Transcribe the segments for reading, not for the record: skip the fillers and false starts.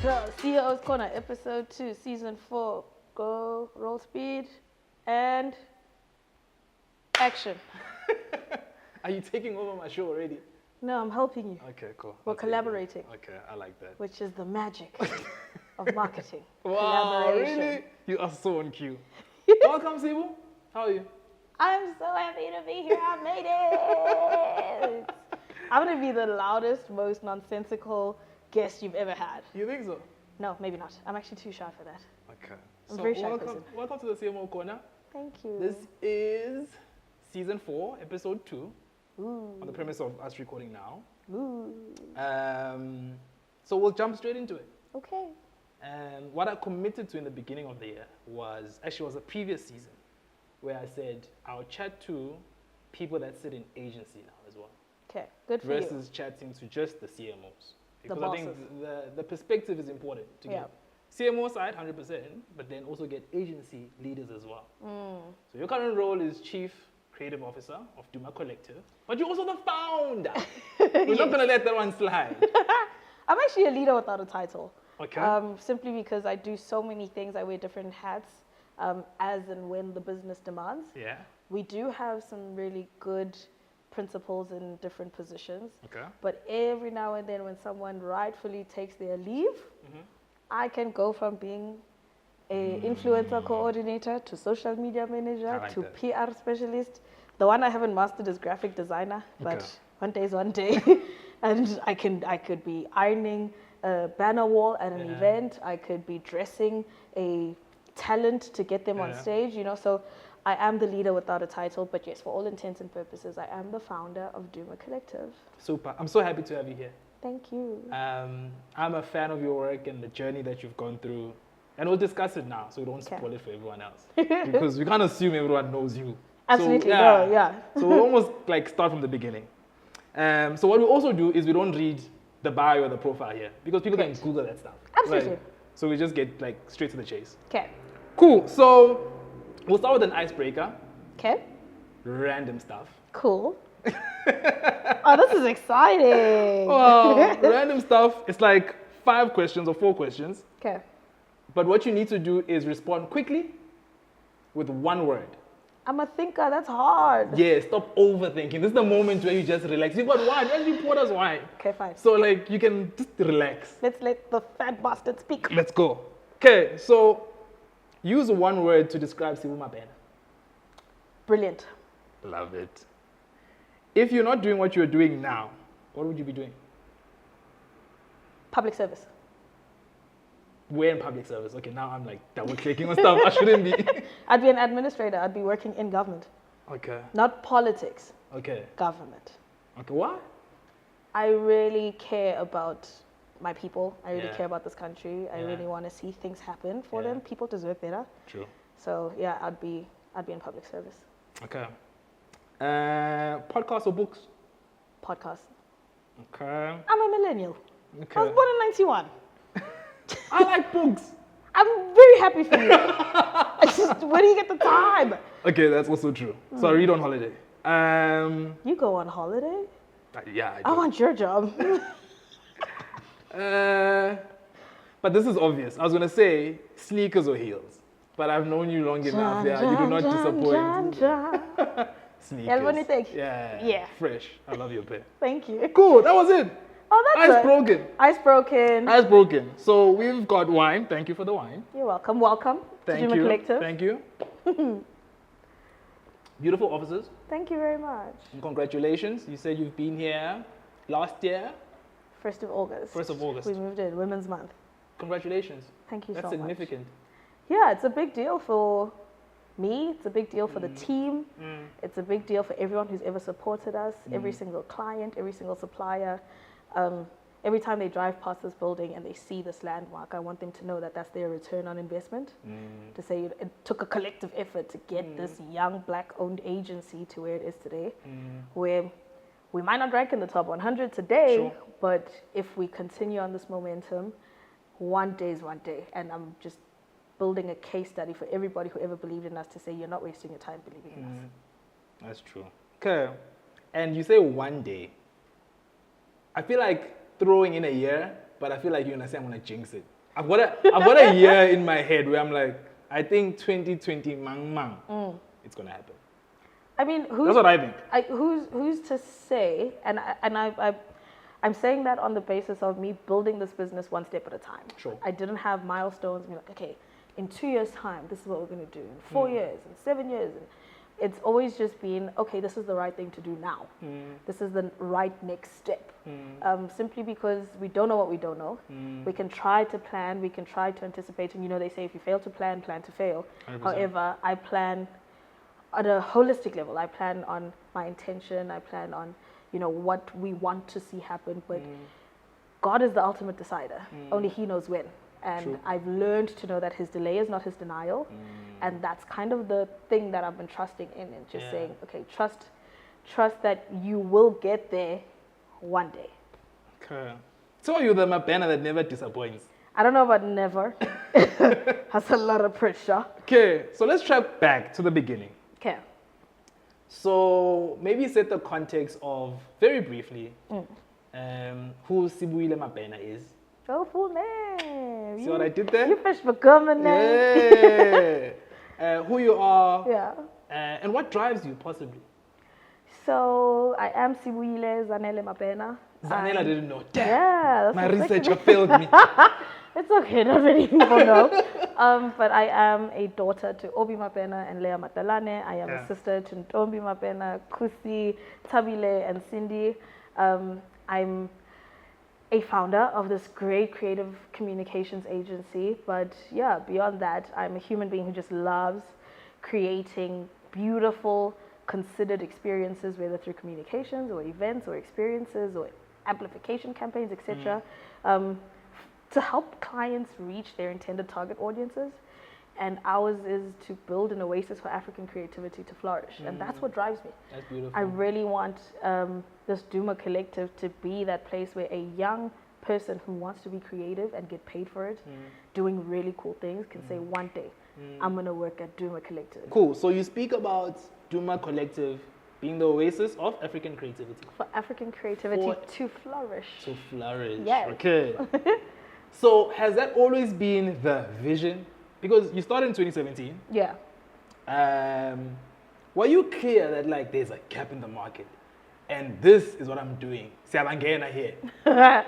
So, CEO's Corner, episode 2, season 4. Go, roll speed, and action. Are you taking over my show already? No, I'm helping you. Okay, cool. We're collaborating, Okay, I like that. which is the magic of marketing. Wow, Collaboration. really? You are so on cue. Welcome, Sibu. How are you? I'm so happy to be here. I made it. I'm going to be the loudest, most nonsensical guest you've ever had. You think so? No, maybe not. I'm actually too shy for that. Okay. I'm a very shy welcome, person. welcome to the CMO Corner. Thank you. This is season 4, episode 2, Ooh. on the premise of us recording now. Ooh. So we'll jump straight into it. Okay. And what I committed to in the beginning of the year was a previous season where I said I'll chat to people that sit in agency now as well, Okay. Good for you. versus chatting to just the CMOs. The Because I think the perspective is important to get CMO side 100%, but then also get agency leaders as well. So your current role is Chief Creative Officer of Duma Collective, but you're also the founder. We're not going to let that one slide. I'm actually a leader without a title. Okay. Simply because I do so many things. I wear different hats as and when the business demands. Yeah. We do have some really good principals in different positions. Okay. But every now and then when someone rightfully takes their leave, I can go from being a influencer coordinator to social media manager like to that. PR specialist. The one I haven't mastered is graphic designer, but Okay. one day is one day. And I could be ironing a banner wall at an event. I could be dressing a talent to get them on stage, you know. So I am the leader without a title, but yes, for all intents and purposes, I am the founder of Duma Collective. Super. I'm so happy to have you here. Thank you. I'm a fan of your work and the journey that you've gone through. And we'll discuss it now so we don't Okay. spoil it for everyone else. Because we can't assume everyone knows you. Absolutely, So, no, yeah. So we'll almost like start from the beginning. So what we also do is we don't read the bio or the profile here because people can Google that stuff. Absolutely. Right? So we just get like straight to the chase. Okay. Cool. So we'll start with an icebreaker. Okay. Random stuff. Cool. Oh, this is exciting. Well, random stuff. It's like 5 questions or 4 questions. Okay. But what you need to do is respond quickly with 1 word. I'm a thinker. That's hard. Yeah, stop overthinking. This is the moment where you just relax. You got wine. You actually poured us wine. Okay, fine. So like you can just relax. Let's let the fat bastard speak. Let's go. Okay, so use 1 word to describe Sibu Mabena. Brilliant. Love it. If you're not doing what you're doing now, what would you be doing? Public service. We're in public service. Okay, now I'm like double clicking on stuff I shouldn't be. I'd be an administrator. I'd be working in government. Okay. Not politics. Okay. Government. Okay, why? I really care about my people. I really Yeah. care about this country. I Yeah. really want to see things happen for Yeah. them. People deserve better. True. So yeah, I'd be in public service. Okay. Podcasts or books? Podcast. Okay. I'm a millennial. Okay. I was born in 91. I like books. I'm very happy for you. It's just, where do you get the time? Okay, that's also true. So I read on holiday. You go on holiday? Yeah, I I do. want your job. But this is obvious. I was gonna say sneakers or heels, but I've known you long enough. Yeah, you do not disappoint. Sneakers. Yeah, what do you think? Yeah. Yeah. Fresh. I love your pair. Thank you. Cool. That was it. Oh, that's Ice broken. Ice broken. Ice broken. So we've got wine. Thank you for the wine. You're welcome. Welcome to Thank Duma you. Collective. Thank you. Beautiful offices. Thank you very much. And congratulations. You said you've been here last year. 1st of August. 1st of August. We moved in, Women's Month. Congratulations. Thank you That's so much. significant. Yeah, it's a big deal for me. It's a big deal for the team. It's a big deal for everyone who's ever supported us, every single client, every single supplier. Every time they drive past this building and they see this landmark, I want them to know that that's their return on investment. To say it took a collective effort to get this young black-owned agency to where it is today, where we might not rank in the top 100 today, Sure. but if we continue on this momentum, one day is one day. And I'm just building a case study for everybody who ever believed in us to say, you're not wasting your time believing in us. That's true. Okay. And you say one day. I feel like throwing in a year but I feel like you're gonna say I'm gonna jinx it. I've got a year in my head where I'm like, I think 2020 it's gonna happen. I mean, that's what I think. Who's to say? And I'm saying that on the basis of me building this business one step at a time. Sure. I didn't have milestones. Be like, okay, in 2 years' time, this is what we're going to do. In 4 years, in 7 years, and it's always just been, okay, this is the right thing to do now. This is the right next step. Simply because we don't know what we don't know. We can try to plan. We can try to anticipate. And they say if you fail to plan, plan to fail. 100%. However, I plan at a holistic level. I plan on my intention. I plan on, what we want to see happen. But God is the ultimate decider. Only He knows when. And True. I've learned to know that His delay is not His denial. And that's kind of the thing that I've been trusting in, and just saying, okay, trust that you will get there one day. Okay. So you're the Mabena that never disappoints. I don't know about never. That's a lot of pressure. Okay, so let's track back to the beginning. Okay. So maybe set the context of, very briefly, who Sibu Mabena is. Oh, full name. See what I did there? You fish for common name. Yeah. Who you are. Yeah. And what drives you, possibly. So I am Sibuile Zanele Mabena. Zanele didn't know. Damn. Yeah. That's my researcher failed me. It's okay, not many people know. But I am a daughter to Obi Mabena and Leah Matalane. I am a sister to Ntombi Mabena, Kusi, Tabile, and Cindy. I'm a founder of this great creative communications agency. But yeah, beyond that, I'm a human being who just loves creating beautiful, considered experiences, whether through communications or events or experiences or amplification campaigns, etc., to help clients reach their intended target audiences. And ours is to build an oasis for African creativity to flourish. And that's what drives me. That's beautiful. I really want this Duma Collective to be that place where a young person who wants to be creative and get paid for it, doing really cool things, can say one day, I'm going to work at Duma Collective. Cool. So you speak about Duma Collective being the oasis of African creativity. For African creativity to flourish. To flourish. Yes. Okay. So has that always been the vision? Because you started in 2017. Yeah. Were you clear that like there's a gap in the market and this is what I'm doing? Siyabangena here.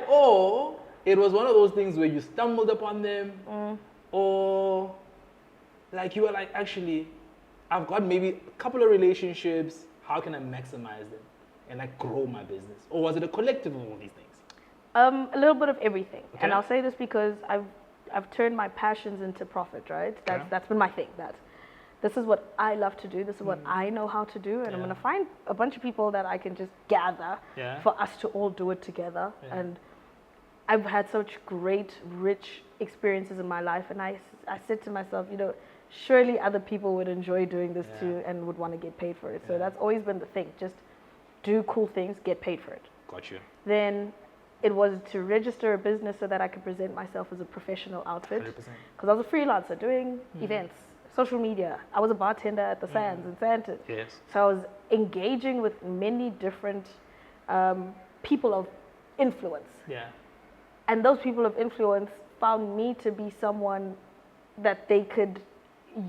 Or it was one of those things where you stumbled upon them, or like you were like, actually, I've got maybe a couple of relationships. How can I maximize them and like grow my business? Or was it a collective of all these things? A little bit of everything. Okay. And I'll say this because I've turned my passions into profit, right? That's been my thing. This is what I love to do. This is what I know how to do. And I'm going to find a bunch of people that I can just gather for us to all do it together. Yeah. And I've had such great, rich experiences in my life. And I said to myself, surely other people would enjoy doing this too and would want to get paid for it. So that's always been the thing. Just do cool things, get paid for it. Got you. Then it was to register a business so that I could present myself as a professional outfit. 100%. Because I was a freelancer doing events, social media. I was a bartender at the Sands in Sandton. Yes. So I was engaging with many different people of influence. Yeah. And those people of influence found me to be someone that they could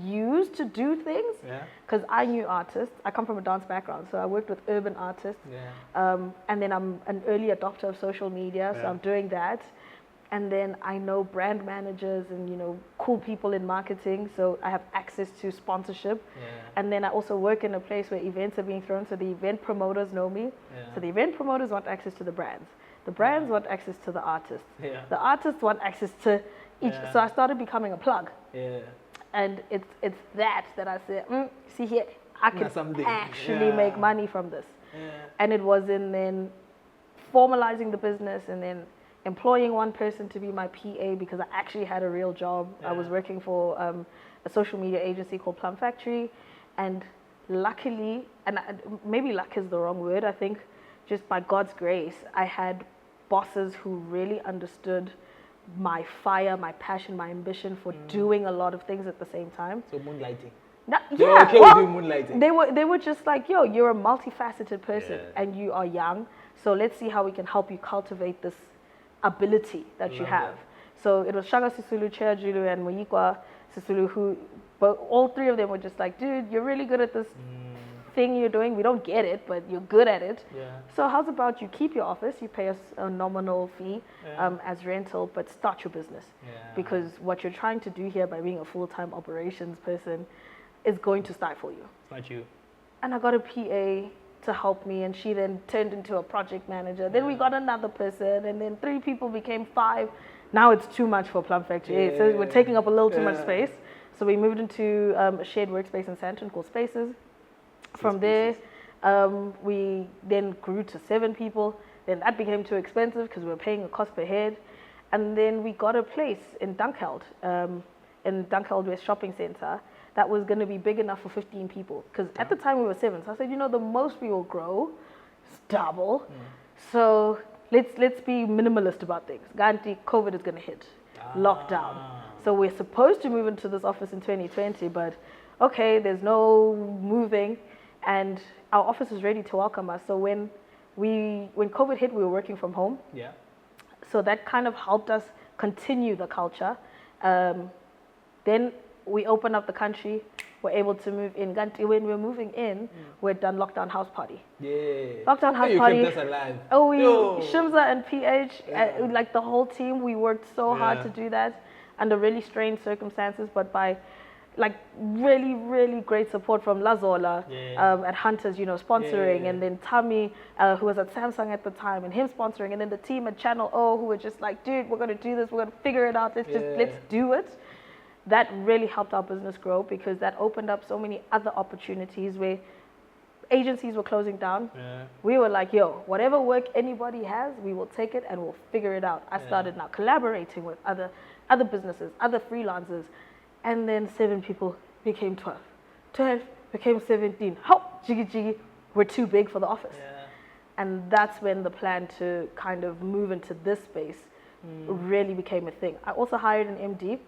use to do things. Yeah. Because I knew artists. I come from a dance background, so I worked with urban artists. Yeah. And then I'm an early adopter of social media, so I'm doing that. And then I know brand managers and cool people in marketing, so I have access to sponsorship. Yeah. And then I also work in a place where events are being thrown, so the event promoters know me. Yeah. So the event promoters want access to the brands. The brands want access to the artists. Yeah. The artists want access to each. So I started becoming a plug. Yeah. And it's that I said, see here, I can actually make money from this. Yeah. And it was in then formalizing the business and then employing one person to be my PA because I actually had a real job. Yeah. I was working for a social media agency called Plum Factory. And luckily, and maybe luck is the wrong word, I think just by God's grace, I had bosses who really understood my fire, my passion, my ambition for doing a lot of things at the same time. So moonlighting. They were okay with you moonlighting. They were just like, yo, you're a multifaceted person and you are young. So let's see how we can help you cultivate this ability that you have. So it was Shaka Sisulu, Chea Julu, and Moyikwa Sisulu, who, but all three of them were just like, dude, you're really good at this thing you're doing. We don't get it, but you're good at it. Yeah. So how's about you keep your office, you pay us a nominal fee as rental, but start your business. Because what you're trying to do here by being a full-time operations person is going to stifle you. It's not you. And I got a PA to help me, and she then turned into a project manager. Then we got another person, and then 3 people became 5. Now it's too much for Plum Factory. So we're taking up a little too much space. So we moved into a shared workspace in Sandton called Spaces. From there, we then grew to 7 people. Then that became too expensive because we were paying a cost per head. And then we got a place in Dunkeld, West Shopping Center, that was going to be big enough for 15 people. Because at the time we were 7. So I said, the most we will grow is double. So let's be minimalist about things. Guarantee COVID is going to hit. Lockdown. So we're supposed to move into this office in 2020, but okay, there's no moving, and our office is ready to welcome us. So when COVID hit, we were working from home. Yeah. So that kind of helped us continue the culture. Then we opened up the country. We're able to move in. When we're moving in, we're done lockdown house party. Yeah. Lockdown house you party. kept us alive. Oh, Shimza and PH, like the whole team, we worked so hard to do that under really strange circumstances, but by like really, really great support from Lazola at Hunters, sponsoring, and then Tommy, who was at Samsung at the time, and him sponsoring, and then the team at Channel O, who were just like, dude, we're gonna do this, we're gonna figure it out, let's do it. That really helped our business grow because that opened up so many other opportunities where agencies were closing down. We were like, whatever work anybody has, we will take it and we'll figure it out. I started now collaborating with other businesses, other freelancers, and then 7 people became 12. 12 became 17. Jiggy, we're too big for the office. And that's when the plan to kind of move into this space really became a thing. I also hired an MD.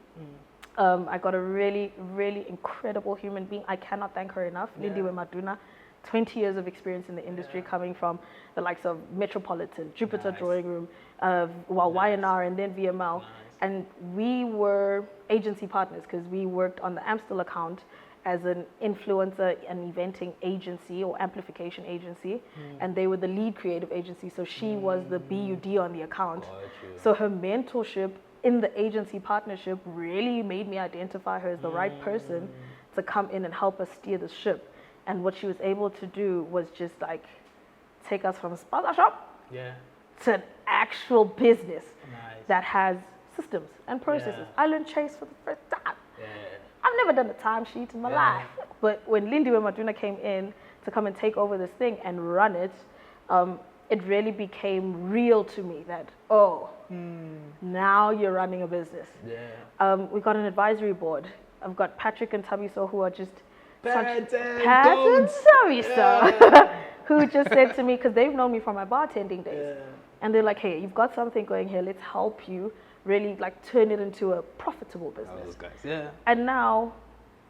I got a really, really incredible human being. I cannot thank her enough. Lindiwe Maduna, 20 years of experience in the industry, coming from the likes of Metropolitan, Jupiter Drawing Room, YNR, and then VML. And we were agency partners because we worked on the Amstel account as an influencer and eventing agency or amplification agency. And they were the lead creative agency. So she was the BUD on the account. So her mentorship in the agency partnership really made me identify her as the right person to come in and help us steer the ship. And what she was able to do was just like take us from a spaza shop to an actual business that has systems and processes. I learned Chase for the first time. I've never done a timesheet in my life. But when Lindiwe Maduna came in to come and take over this thing and run it, it really became real to me that, now you're running a business. We got an advisory board. I've got Patrick and Tabiso who are just Pat and Tabiso who just said to me, because they've known me from my bartending days, and they're like, hey, you've got something going here, let's help you really like turn it into a profitable business. And now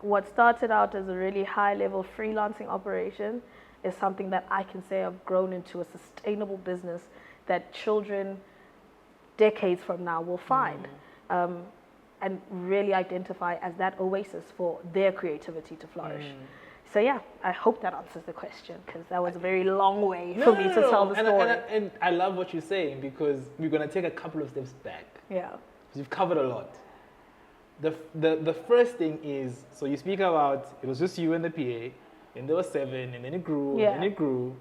what started out as a really high level freelancing operation is something that I can say I've grown into a sustainable business that children decades from now will find and really identify as that oasis for their creativity to flourish. So yeah, I hope that answers the question because that was a very long way for me to tell the story. And I love what you're saying because we're going to take a couple of steps back. You've covered a lot. The first thing is, so you speak about, it was just you and the PA, and there were 7, and then it grew, and then it grew.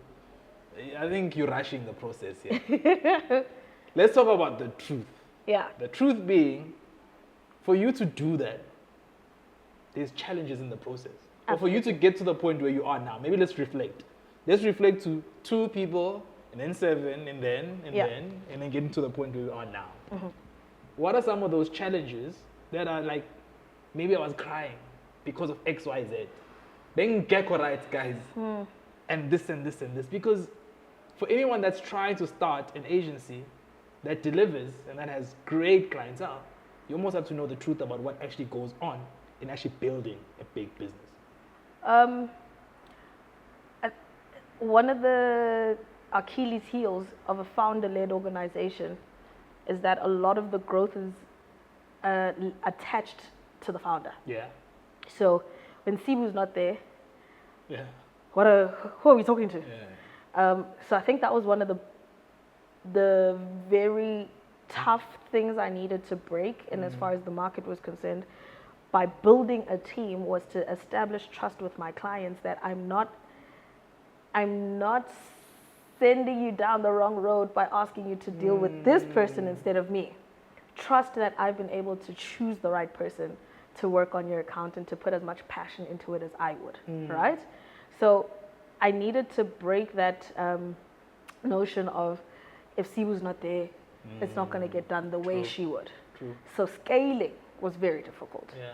I think you're rushing the process here. Let's talk about the truth. The truth being, for you to do that, there's challenges in the process. Or for you to get to the point where you are now, maybe let's reflect. Let's reflect to 2 people, and then 7, and then getting to the point where we are now. What are some of those challenges that are like, maybe I was crying because of X, Y, Z. Being gecko rights, guys, and this and this and this. Because for anyone that's trying to start an agency that delivers and that has great clientele, you almost have to know the truth about what actually goes on in actually building a big business. One of the Achilles heels of a founder-led organization is that a lot of the growth is attached to the founder. Yeah. So when Sibu's not there, Yeah. who are we talking to? Yeah. So I think that was one of the very tough things I needed to break, and as far as the market was concerned, by building a team, was to establish trust with my clients that I'm not sending you down the wrong road by asking you to deal with this person instead of me. Trust that I've been able to choose the right person to work on your account and to put as much passion into it as I would, right? So I needed to break that notion of if Sibu's not there, it's not going to get done the way she would. True. So scaling was very difficult. Yeah.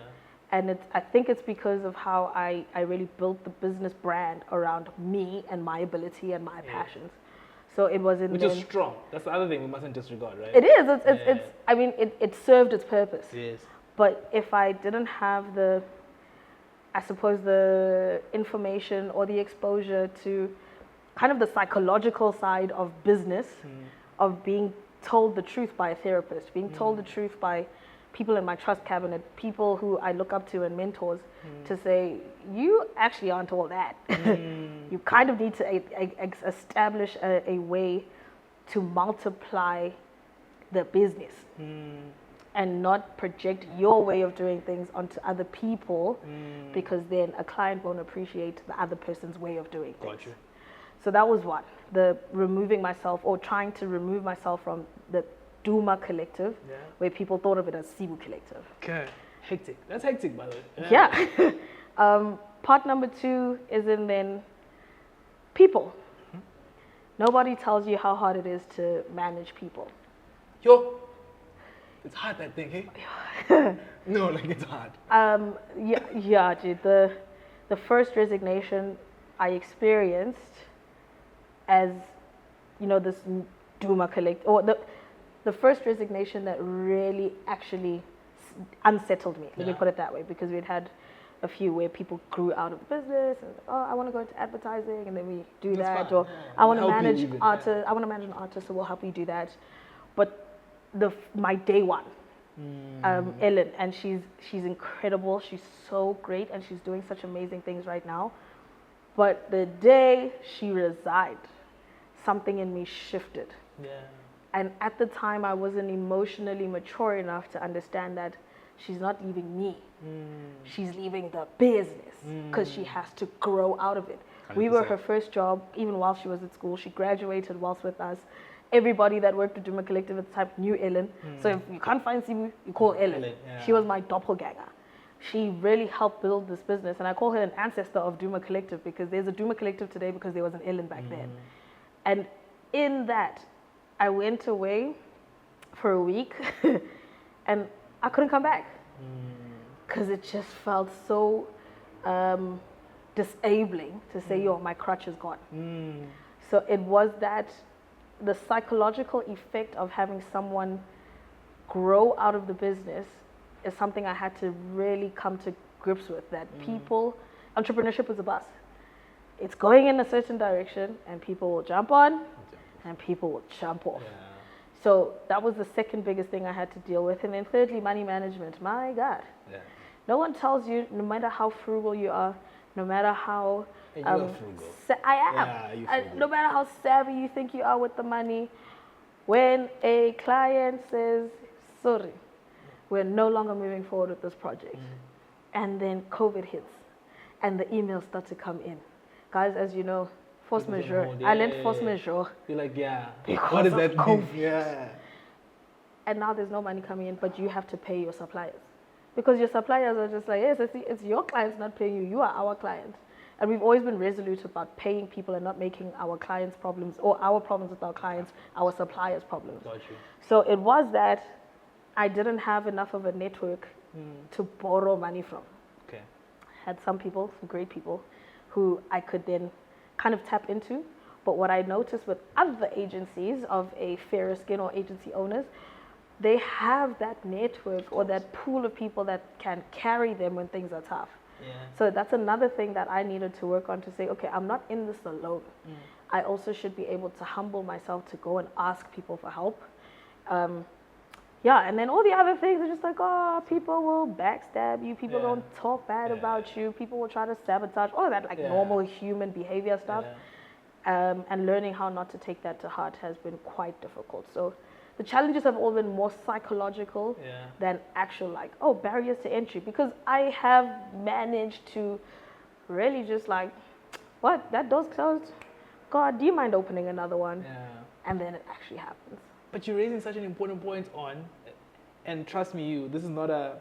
And I think it's because of how I really built the business brand around me and my ability and my passions. So it wasn't. Which is strong. That's the other thing we mustn't disregard, right? It is. It's I mean, it served its purpose. Yes. But if I didn't have the information or the exposure to kind of the psychological side of business, of being told the truth by a therapist, being told the truth by people in my trust cabinet, people who I look up to and mentors, to say, you actually aren't all that. You kind of need to establish a way to multiply the business and not project your way of doing things onto other people, because then a client won't appreciate the other person's way of doing things. Got you. So that was one, the removing myself or trying to remove myself from the Duma Collective, where people thought of it as Sibu Collective. Okay. Hectic. That's hectic, by the way. Yeah. Part number 2 is in then people. Nobody tells you how hard it is to manage people. Yo, it's hard, that thing, hey? No, like it's hard. Yeah, dude. The first resignation I experienced as, this Duma Collective, or the first resignation that really actually unsettled me. Let me put it that way, because we'd had a few where people grew out of the business and I want to go into advertising, and then we do that, fine. or I want to We'll help you manage even. artists. I want to manage an artist, so we'll help you do that. But my day one, Ellen, and she's incredible. She's so great, and she's doing such amazing things right now. But the day she resigned, something in me shifted. Yeah. And at the time, I wasn't emotionally mature enough to understand that she's not leaving me. She's leaving the business because she has to grow out of it. 100%. We were her first job, even while she was at school. She graduated whilst with us. Everybody that worked at Duma Collective at the time knew Ellen. So if you can't find Sibu, you call Ellen. Yeah. She was my doppelganger. She really helped build this business. And I call her an ancestor of Duma Collective, because there's a Duma Collective today because there was an Ellen back then. And in that, I went away for a week and I couldn't come back because it just felt so disabling to say, yo, my crutch is gone. So it was that the psychological effect of having someone grow out of the business is something I had to really come to grips with, that entrepreneurship is a bus. It's going in a certain direction and people will jump on and people will jump off. Yeah. So that was the second biggest thing I had to deal with. And then thirdly, money management. My God. Yeah. No one tells you, no matter how frugal you are, no matter how... Hey, you are frugal. I am. Yeah, you're frugal. No matter how savvy you think you are with the money, when a client says, sorry, we're no longer moving forward with this project, and then COVID hits, and the emails start to come in. Guys, as you know, force majeure. I learned force majeure. You're like, Because what does of that mean? COVID. Yeah. And now there's no money coming in, but you have to pay your suppliers. Because your suppliers are just like, yes, it's your clients not paying you. You are our client. And we've always been resolute about paying people and not making our clients' problems, or our problems with our clients, our suppliers' problems. Got you. So it was that I didn't have enough of a network to borrow money from. Okay. I had some people, some great people, who I could then kind of tap into. But what I noticed with other agencies of a fairer skin or agency owners, they have that network or that pool of people that can carry them when things are tough. Yeah. So that's another thing that I needed to work on, to say, okay, I'm not in this alone. I also should be able to humble myself to go and ask people for help. Yeah, and then all the other things are just like, oh, people will backstab you, people don't talk bad about you, people will try to sabotage, all of that like normal human behavior stuff. And learning how not to take that to heart has been quite difficult. So the challenges have all been more psychological than actual like, oh, barriers to entry. Because I have managed to really just like, what, that door's closed? God, do you mind opening another one? And then it actually happens. But you're raising such an important point on, and trust me, this is not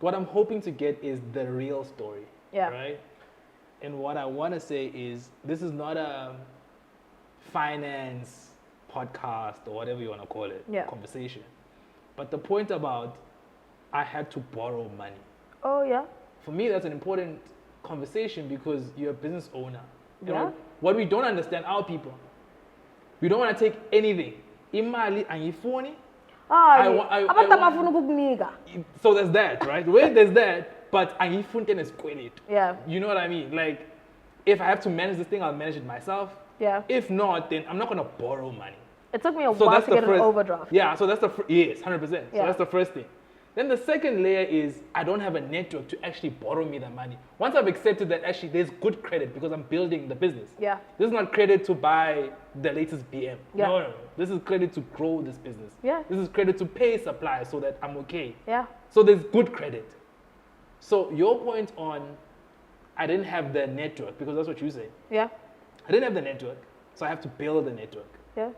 what I'm hoping to get is the real story, right? And what I want to say is, this is not a finance podcast or whatever you want to call it, conversation. But the point about, I had to borrow money. Oh, yeah. For me, that's an important conversation because you're a business owner. You know, what we don't understand, our people, we don't want to take anything. Imali angifuni. So there's that, right? Where there's that, but angifuni can square it. Yeah. You know what I mean? Like, if I have to manage this thing, I'll manage it myself. Yeah. If not, then I'm not gonna borrow money. It took me a while to get an overdraft. Yeah. So that's yes, 100%. So that's the first thing. Then the second layer is I don't have a network to actually borrow me the money. Once I've accepted that actually there's good credit because I'm building the business. Yeah. This is not credit to buy the latest BM. Yeah. No. This is credit to grow this business. Yeah. This is credit to pay suppliers so that I'm okay. Yeah. So there's good credit. So your point on I didn't have the network, because that's what you say. Yeah. I didn't have the network, so I have to build the network. Yeah.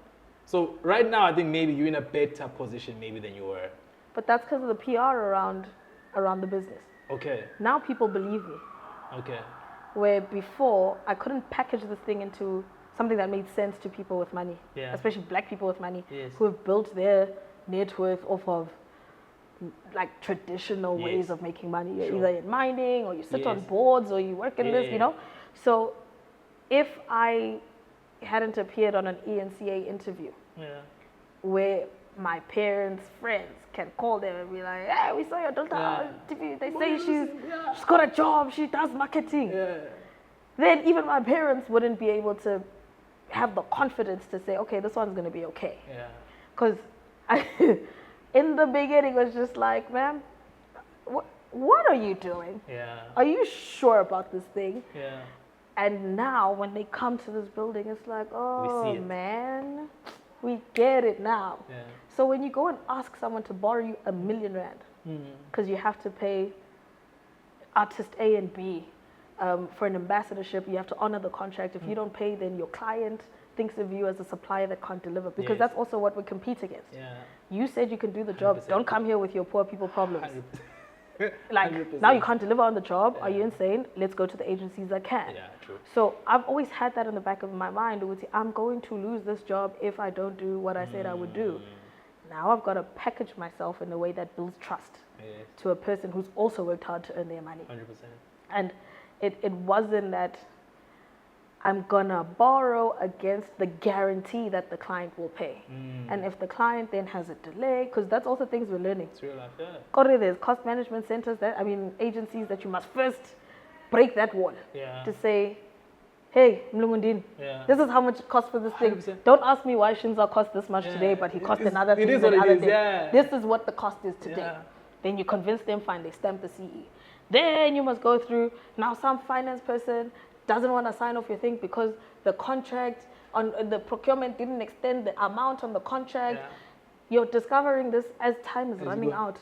So right now I think maybe you're in a better position maybe than you were. But that's because of the PR around the business. Okay. Now people believe me. Okay. Where before, I couldn't package this thing into something that made sense to people with money. Yeah. Especially black people with money. Yes. Who have built their net worth off of like traditional ways of making money. You're either in mining or you sit on boards or you work in this, you know. So if I hadn't appeared on an ENCA interview where my parents' friends can call them and be like, hey, we saw your daughter on TV. They say she's got a job, she does marketing. Then even my parents wouldn't be able to have the confidence to say, okay, this one's going to be okay. Because in the beginning, it was just like, man, what are you doing? Are you sure about this thing? And now when they come to this building, it's like, oh, man, we get it now. So when you go and ask someone to borrow you R1 million, because you have to pay artist A and B for an ambassadorship, you have to honor the contract. If you don't pay, then your client thinks of you as a supplier that can't deliver, because that's also what we compete against. You said you can do the job. 100%. Don't come here with your poor people problems. 100%. Like, 100%. Now you can't deliver on the job. Are you insane? Let's go to the agencies that can. True. So I've always had that in the back of my mind. I'm going to lose this job if I don't do what I said I would do. Now I've got to package myself in a way that builds trust to a person who's also worked hard to earn their money. 100%. And it wasn't that I'm gonna borrow against the guarantee that the client will pay. And if the client then has a delay, because that's also things we're learning. It's real life, There's cost management centers agencies that you must first break that wall to say, hey, Mlungundin, this is how much it costs for this thing. 100%. Don't ask me why Shinza cost this much today, but he cost another thing. This is what the cost is today. Then you convince them, fine, they stamp the CE. Then you must go through, now some finance person doesn't want to sign off your thing because the contract on the procurement didn't extend the amount on the contract. You're discovering this as time is running out.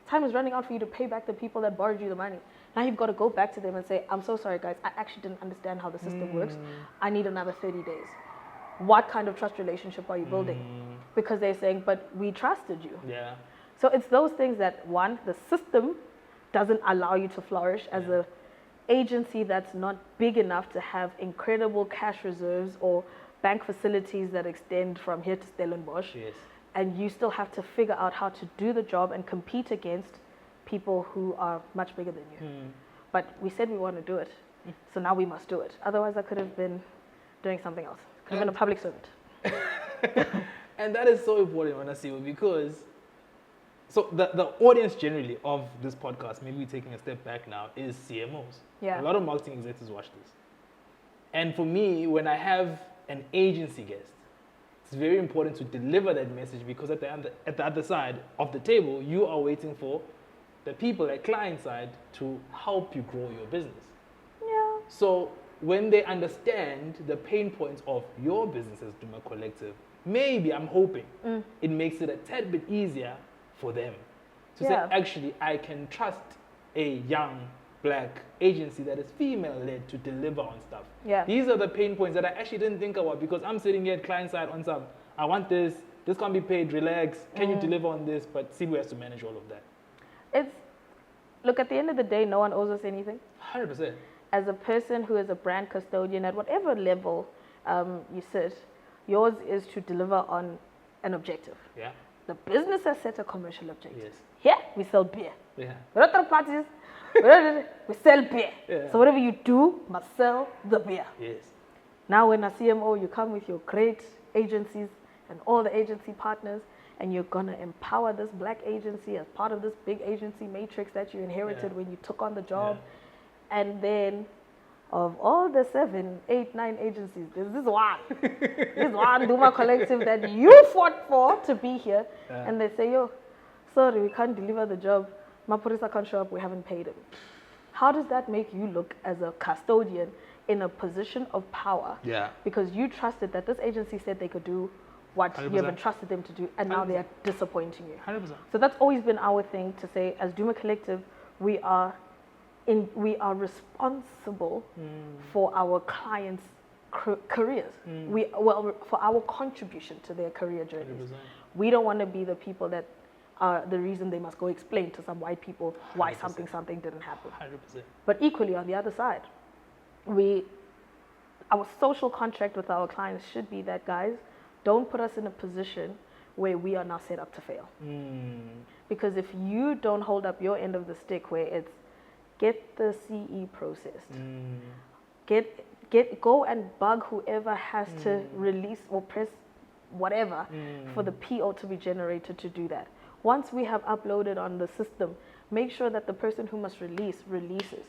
Time is running out for you to pay back the people that borrowed you the money. Now you've got to go back to them and say, I'm so sorry, guys. I actually didn't understand how the system works. I need another 30 days. What kind of trust relationship are you building? Because they're saying, but we trusted you. So it's those things that, one, the system doesn't allow you to flourish as a agency that's not big enough to have incredible cash reserves or bank facilities that extend from here to Stellenbosch. And you still have to figure out how to do the job and compete against people who are much bigger than you. But we said we want to do it, so now we must do it. Otherwise, I could have been doing something else. Could have been a public servant. And that is so important, Sibu, because so the audience generally of this podcast, maybe we're taking a step back now, is CMOs. A lot of marketing executives watch this. And for me, when I have an agency guest, it's very important to deliver that message, because at the other side of the table, you are waiting for the people at client side to help you grow your business. Yeah. So when they understand the pain points of your business as Duma Collective, maybe I'm hoping it makes it a tad bit easier for them to say, actually, I can trust a young black agency that is female-led to deliver on stuff. Yeah. These are the pain points that I actually didn't think about, because I'm sitting here at client side on some, I want this can't be paid, relax, can you deliver on this? But Sibu has to manage all of that. Look, at the end of the day, no one owes us anything. 100%. As a person who is a brand custodian, at whatever level you sit, yours is to deliver on an objective. Yeah. The business has set a commercial objective. Yes. Here, we sell beer. Yeah. We're not third parties. We sell beer. Yeah. So whatever you do, must sell the beer. Yes. Now, when a CMO, you come with your great agencies and all the agency partners, and you're going to empower this black agency as part of this big agency matrix that you inherited when you took on the job. Yeah. And then, of all the 7, 8, 9 agencies, there's this one. This one Duma Collective that you fought for to be here. Yeah. And they say, yo, sorry, we can't deliver the job. Mapurisa can't show up, we haven't paid him. How does that make you look as a custodian in a position of power? Yeah. Because you trusted that this agency said they could do what 100%. You have entrusted them to do, and 100%. Now they are disappointing you. 100%. So that's always been our thing to say, as Duma Collective, we are responsible for our clients' careers. For our contribution to their career journeys. 100%. We don't want to be the people that are the reason they must go explain to some white people why 100%. something didn't happen. 100%. But equally, on the other side, our social contract with our clients should be that, guys, don't put us in a position where we are now set up to fail. Because if you don't hold up your end of the stick, where it's get the CE processed, go and bug whoever has to release or press whatever for the PO to be generated to do that. Once we have uploaded on the system, make sure that the person who must releases.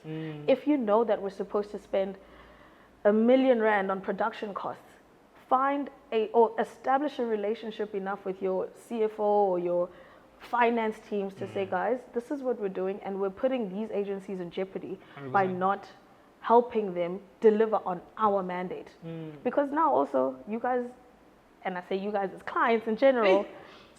If you know that we're supposed to spend R1 million on production costs, or establish a relationship enough with your CFO or your finance teams to say, guys, this is what we're doing, and we're putting these agencies in jeopardy 100%. By not helping them deliver on our mandate. Because now also, you guys, and I say you guys as clients in general,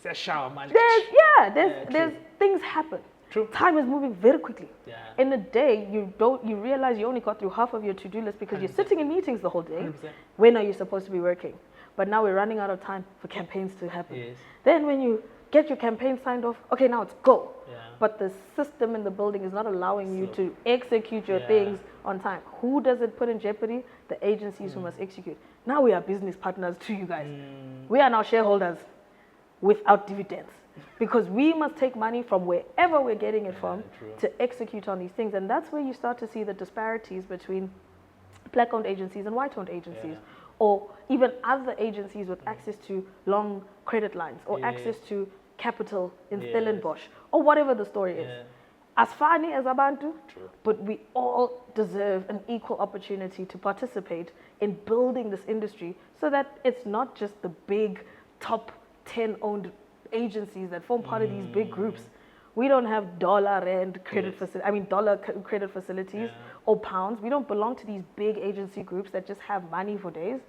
there's things happen. True. Time is moving very quickly. Yeah. In a day, you realize you only got through half of your to-do list because 100%. You're sitting in meetings the whole day. 100%. When are you supposed to be working? But now we're running out of time for campaigns to happen. Yes. Then when you get your campaign signed off, okay, now it's go. Yeah. But the system in the building is not allowing you to execute your things on time. Who does it put in jeopardy? The agencies who must execute. Now we are business partners to you guys. We are now shareholders without dividends. Because we must take money from wherever we're getting it from to execute on these things. And that's where you start to see the disparities between black-owned agencies and white-owned agencies. Or even other agencies with access to long credit lines or access to capital in Stellenbosch or whatever the story is. As funny as Abantu, but we all deserve an equal opportunity to participate in building this industry so that it's not just the big top 10 owned agencies that form part of these big groups. We don't have dollar credit facilities or pounds. We don't belong to these big agency groups that just have money for days.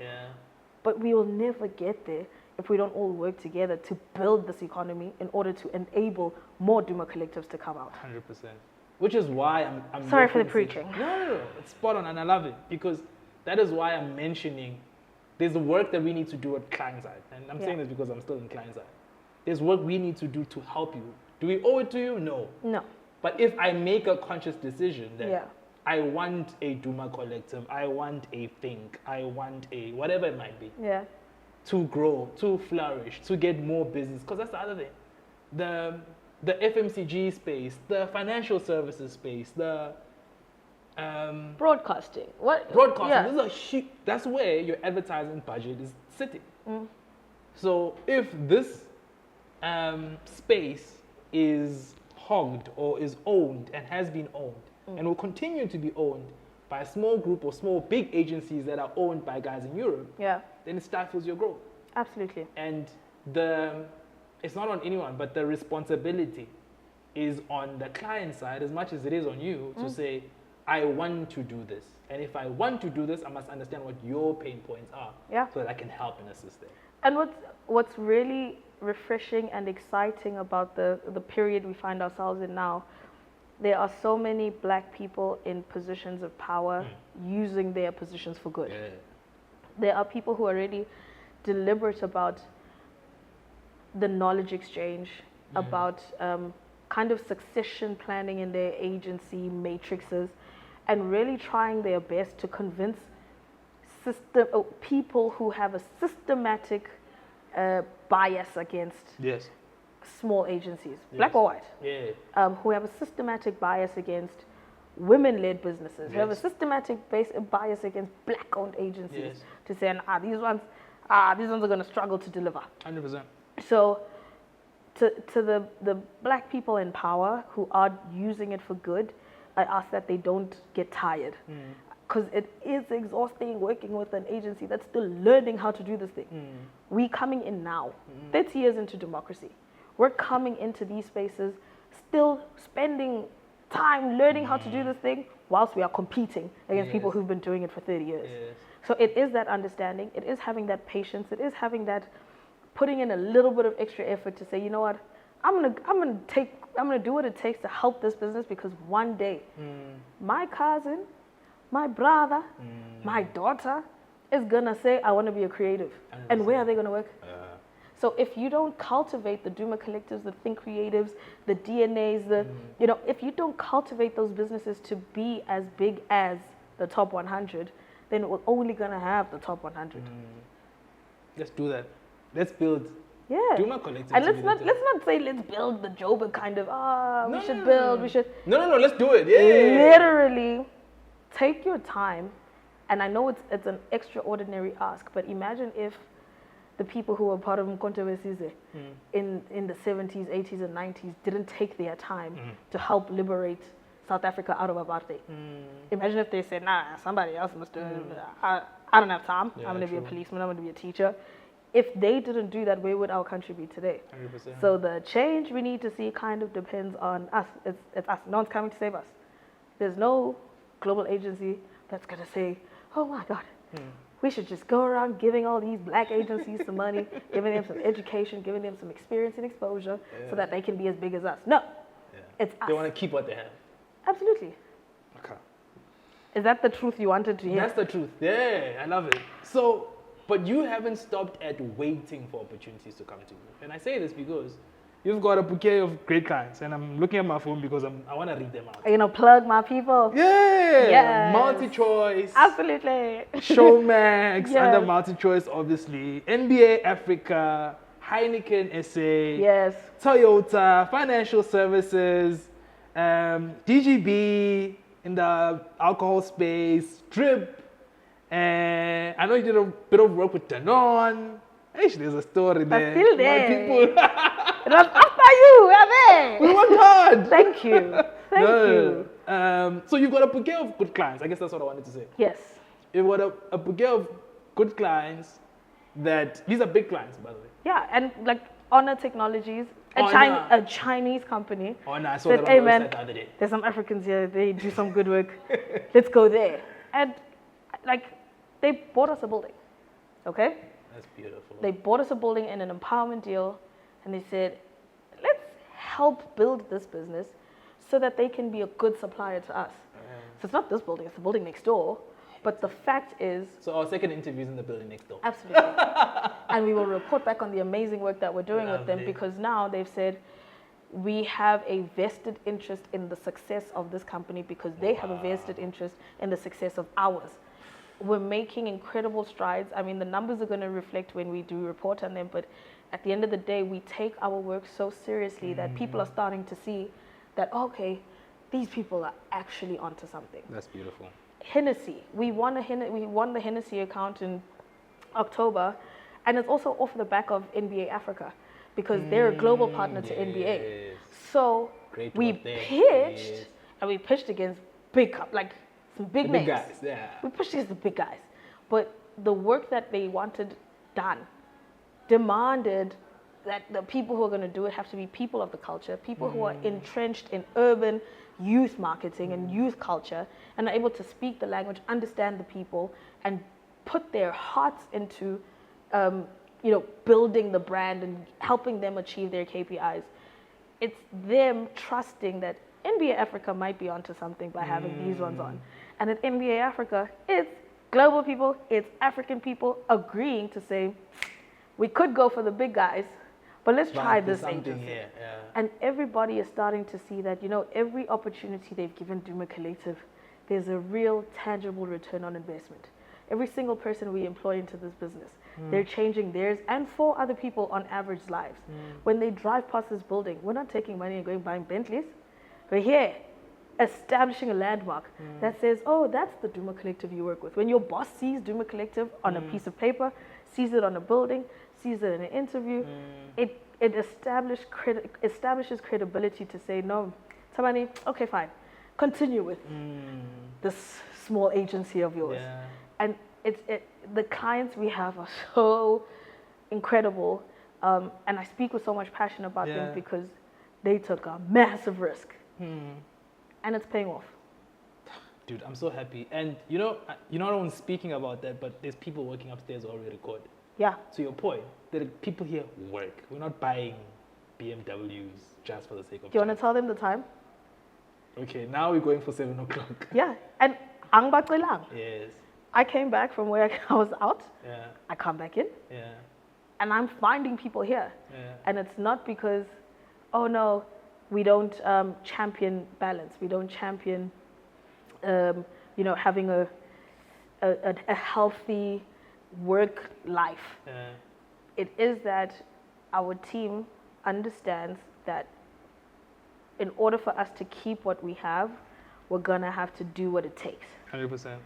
But we will never get there if we don't all work together to build this economy in order to enable more Duma Collectives to come out. 100%. Which is why I'm sorry for the preaching. No, it's spot on, and I love it, because that is why I'm mentioning there's the work that we need to do at client side. And I'm saying this because I'm still in client side. There's work we need to do to help you. Do we owe it to you? No. But if I make a conscious decision that I want a Duma Collective, I want a Think, I want a whatever it might be, to grow, to flourish, to get more business, because that's the other thing. The FMCG space, the financial services space, the broadcasting. Broadcasting. That's where your advertising budget is sitting. So if this space is hogged or is owned and has been owned and will continue to be owned by a small group or small big agencies that are owned by guys in Europe, then it stifles your growth. Absolutely. And it's not on anyone, but the responsibility is on the client side as much as it is on you to say, I want to do this. And if I want to do this, I must understand what your pain points are so that I can help and assist them. And what's really refreshing and exciting about the period we find ourselves in now, there are so many black people in positions of power using their positions for good. Yeah. There are people who are really deliberate about the knowledge exchange, about kind of succession planning in their agency matrices, and really trying their best to convince people who have a systematic bias against small agencies, black or white, who have a systematic bias against women-led businesses, who have a systematic bias against black-owned agencies, to say, these ones are going to struggle to deliver. 100%. So, to the black people in power who are using it for good, I ask that they don't get tired. Because it is exhausting working with an agency that's still learning how to do this thing. We coming in now, 30 years into democracy. We're coming into these spaces, still spending time learning how to do this thing whilst we are competing against people who've been doing it for 30 years. So it is that understanding, it is having that patience, it is having that putting in a little bit of extra effort to say, you know what, I'm gonna do what it takes to help this business, because one day my cousin, my brother, my daughter is gonna say, I want to be a creative. 100%. And where are they gonna work? So if you don't cultivate the Duma Collectives, the Think Creatives, the DNAs, if you don't cultivate those businesses to be as big as the top 100, then we're only gonna have the top 100. Let's do that. Let's build Duma Collective. And let's not say let's build the Joburg kind of, we should build. No, let's do it. Yeah. Literally, take your time. And I know it's an extraordinary ask, but imagine if the people who were part of Mkhonto Wesizwe in the 70s, 80s, and 90s didn't take their time to help liberate South Africa out of apartheid. Imagine if they said, somebody else must do it. I don't have time. I'm going to be a policeman. I'm going to be a teacher. If they didn't do that, where would our country be today? 100%. So the change we need to see kind of depends on us. It's us. No one's coming to save us. There's no global agency that's going to say, oh my God, we should just go around giving all these black agencies some money, giving them some education, giving them some experience and exposure so that they can be as big as us. No, it's us. They want to keep what they have. Absolutely. Okay. Is that the truth you wanted to hear? That's the truth. Yeah, I love it. So, but you haven't stopped at waiting for opportunities to come to you. And I say this because you've got a bouquet of great clients, and I'm looking at my phone because I want to read them out. Are you going to plug my people? Yeah. Yes. Multi-choice. Absolutely. Showmax, under Multi-choice, obviously. NBA Africa, Heineken SA. Yes. Toyota, Financial Services, DGB in the alcohol space, Drip. And I know you did a bit of work with Danone. There's a story there. Still there. My people. It was after you. We're there. We worked hard. Thank you. Thank you. So you've got a bouquet of good clients. I guess that's what I wanted to say. Yes. You've got a bouquet of good clients these are big clients, by the way. Yeah, and like Honor Technologies, a Chinese company. I saw that on the website the other day. There's some Africans here. They do some good work. Let's go there. And like, they bought us a building. Okay? That's beautiful. They bought us a building in an empowerment deal, and they said, let's help build this business so that they can be a good supplier to us. So it's not this building, it's the building next door. But the fact is... So our second interview is in the building next door. Absolutely. And we will report back on the amazing work that we're doing with them, because now they've said, we have a vested interest in the success of this company because they have a vested interest in the success of ours. We're making incredible strides. I mean, the numbers are going to reflect when we do report on them, but at the end of the day, we take our work so seriously that people are starting to see that, okay, these people are actually onto something. That's beautiful. Hennessy. We won the Hennessy account in October, and it's also off the back of NBA Africa because they're a global partner to NBA. So we pitched against some big names. Big guys, We pushed against the big guys. But the work that they wanted done demanded that the people who are going to do it have to be people of the culture, people who are entrenched in urban youth marketing and youth culture, and are able to speak the language, understand the people, and put their hearts into, building the brand and helping them achieve their KPIs. It's them trusting that NBA Africa might be onto something by having these ones on. And at NBA Africa, it's global people, it's African people agreeing to say, we could go for the big guys, but let's try this agency. Here. Yeah. And everybody is starting to see that, every opportunity they've given Duma Collective, there's a real tangible return on investment. Every single person we employ into this business, they're changing theirs and 4 other people on average lives. When they drive past this building, we're not taking money and going buying Bentleys. We're here establishing a landmark that says, oh, that's the Duma Collective you work with. When your boss sees Duma Collective on a piece of paper, sees it on a building, sees it in an interview, it establishes credibility to say, no, Thabani, okay, fine. Continue with this small agency of yours. Yeah. And the clients we have are so incredible. And I speak with so much passion about them because they took a massive risk. And it's paying off. Dude, I'm so happy. And you're not only speaking about that, but there's people working upstairs who already record. Yeah. To your point, there are people here who work. We're not buying BMWs just for the sake of. Do you want to tell them the time? Okay, now we're going for 7 o'clock. Yeah. And angbaqilang. Yes. I came back from where I was out. Yeah. I come back in. Yeah. And I'm finding people here. Yeah. And it's not because, oh no, we don't champion balance. We don't champion, having a healthy work life. Yeah. It is that our team understands that in order for us to keep what we have, we're gonna have to do what it takes. 100%.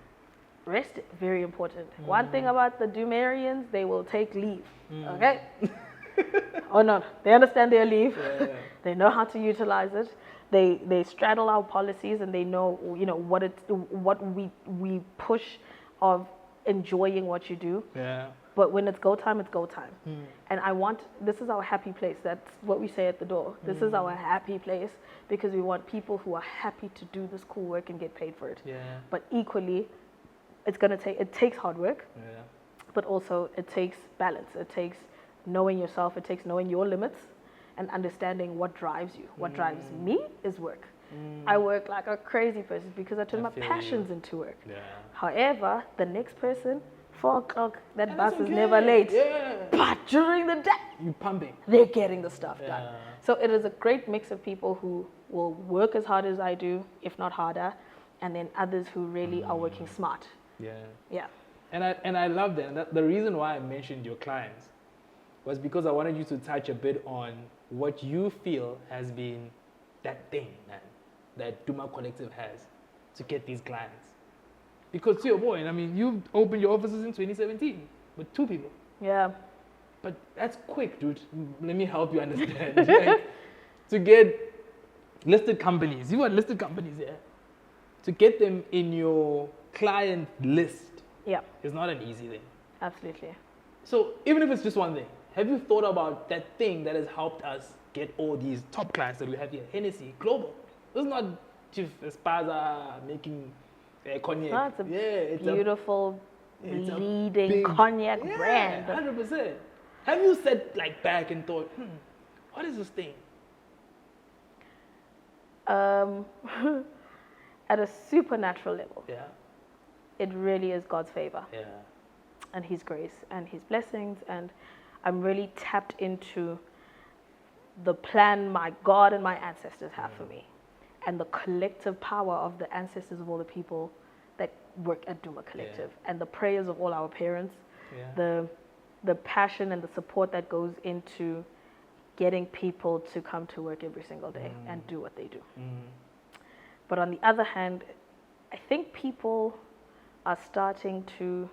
Rest, very important. One thing about the Dumarians, they will take leave. Okay? Oh no, they understand their leave. Yeah. They know how to utilize it. They straddle our policies and they know what we push of enjoying what you do. Yeah. But when it's go time, it's go time. And this is our happy place. That's what we say at the door. This is our happy place because we want people who are happy to do this cool work and get paid for it. Yeah. But equally, it takes hard work, but also it takes balance. It takes knowing yourself. It takes knowing your limits and understanding what drives you. What drives me is work. I work like a crazy person because I turn my passions into work. Yeah. However, the next person, 4 o'clock, that And bus that's is okay. never late. Yeah. But during the day, You pumping. they're getting the stuff done. Yeah. So it is a great mix of people who will work as hard as I do, if not harder, and then others who really are working smart. Yeah. Yeah. And I love that. And the reason why I mentioned your clients was because I wanted you to touch a bit on what you feel has been that thing, man, that Duma Collective has to get these clients. Because to your point, I mean, you opened your offices in 2017 with 2 people. Yeah. But that's quick, dude. Let me help you understand. Like, to get listed companies, you want listed companies here, to get them in your client list is not an easy thing. Absolutely. So even if it's just one thing, have you thought about that thing that has helped us get all these top clients that we have here? Hennessy, global. This is not Chief Espaza making cognac. No, it's a beautiful, it's a leading big cognac brand. 100%. Have you sat back and thought, what is this thing? At a supernatural level, Yeah. it really is God's favor Yeah. and His grace and His blessings, and I'm really tapped into the plan my God and my ancestors have for me, and the collective power of the ancestors of all the people that work at Duma Collective, and the prayers of all our parents, the passion and the support that goes into getting people to come to work every single day and do what they do. But on the other hand, I think people are starting to,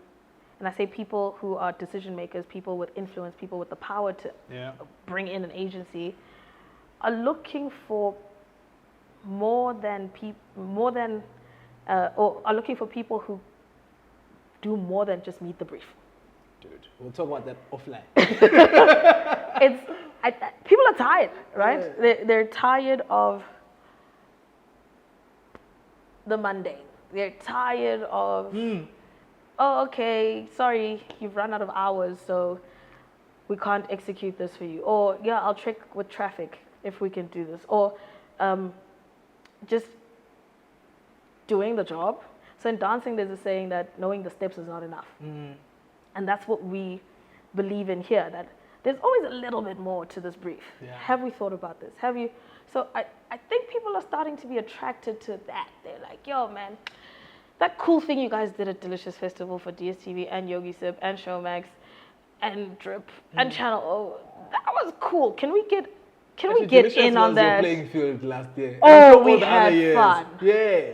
and I say people who are decision makers, people with influence, people with the power to bring in an agency, are looking for or are looking for people who do more than just meet the brief. Dude, we'll talk about that offline. People are tired, right? Yeah. They're tired of the mundane. They're tired of, oh, okay, sorry, you've run out of hours, so we can't execute this for you. Or, yeah, I'll check with traffic if we can do this. Or just doing the job. So in dancing, there's a saying that knowing the steps is not enough. And that's what we believe in here, that there's always a little bit more to this brief. Yeah. Have we thought about this? Have you? So I think people are starting to be attracted to that. They're like, yo, man, that cool thing you guys did at Delicious Festival for DSTV and Yogi Sip and Showmax and Drip and Channel O, that was cool. Can we get in on that? Playing field last year. Oh, we had fun. Yeah.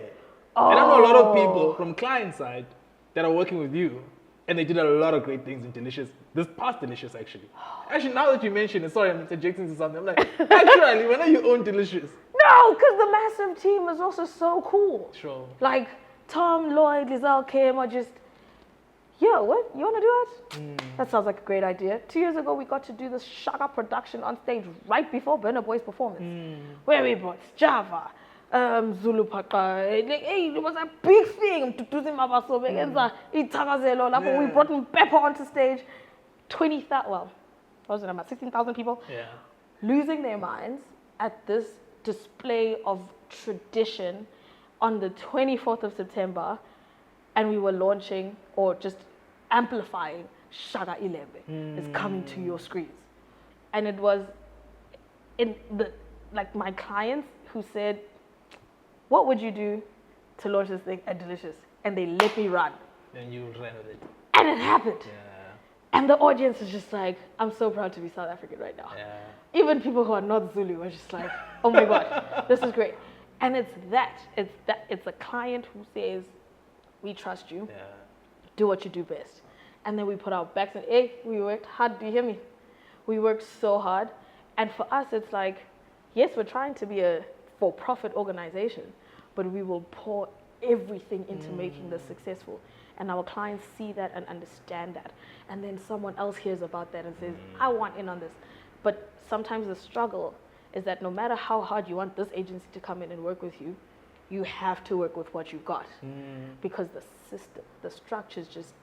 Oh. And I know a lot of people from client side that are working with you, and they did a lot of great things in Delicious. This past Delicious, actually. Actually, now that you mention it, sorry, I'm interjecting to something. I'm like, actually, when are you own Delicious? No, because the massive team is also so cool. Sure. Like Tom, Lloyd, Lizelle, Kim are just, yo, what? You want to do it? That sounds like a great idea. 2 years ago, we got to do this Shaka production on stage right before Burna Boy's performance, where we brought Java, Zulu Paka. Hey, it was a big thing. We brought Mpepho onto stage. 20,000, well, what was it about 16,000 people? Yeah. Losing their minds at this display of tradition on the 24th of September, and we were launching or just amplifying Shaka 11 is coming to your screens. And it was my clients who said, what would you do to launch this thing at Delicious? And they let me run. And you ran with it. And it happened. Yeah. And the audience is just like, I'm so proud to be South African right now. Yeah. Even people who are not Zulu are just like, oh my God, this is great. And it's a client who says, we trust you. Yeah. Do what you do best. And then we put our backs and, hey, we worked hard, do you hear me? We worked so hard. And for us, it's like, yes, we're trying to be a for-profit organization, but we will pour everything into making this successful. And our clients see that and understand that. And then someone else hears about that and says, I want in on this. But sometimes the struggle is that no matter how hard you want this agency to come in and work with you, you have to work with what you've got. Because the system, the structures just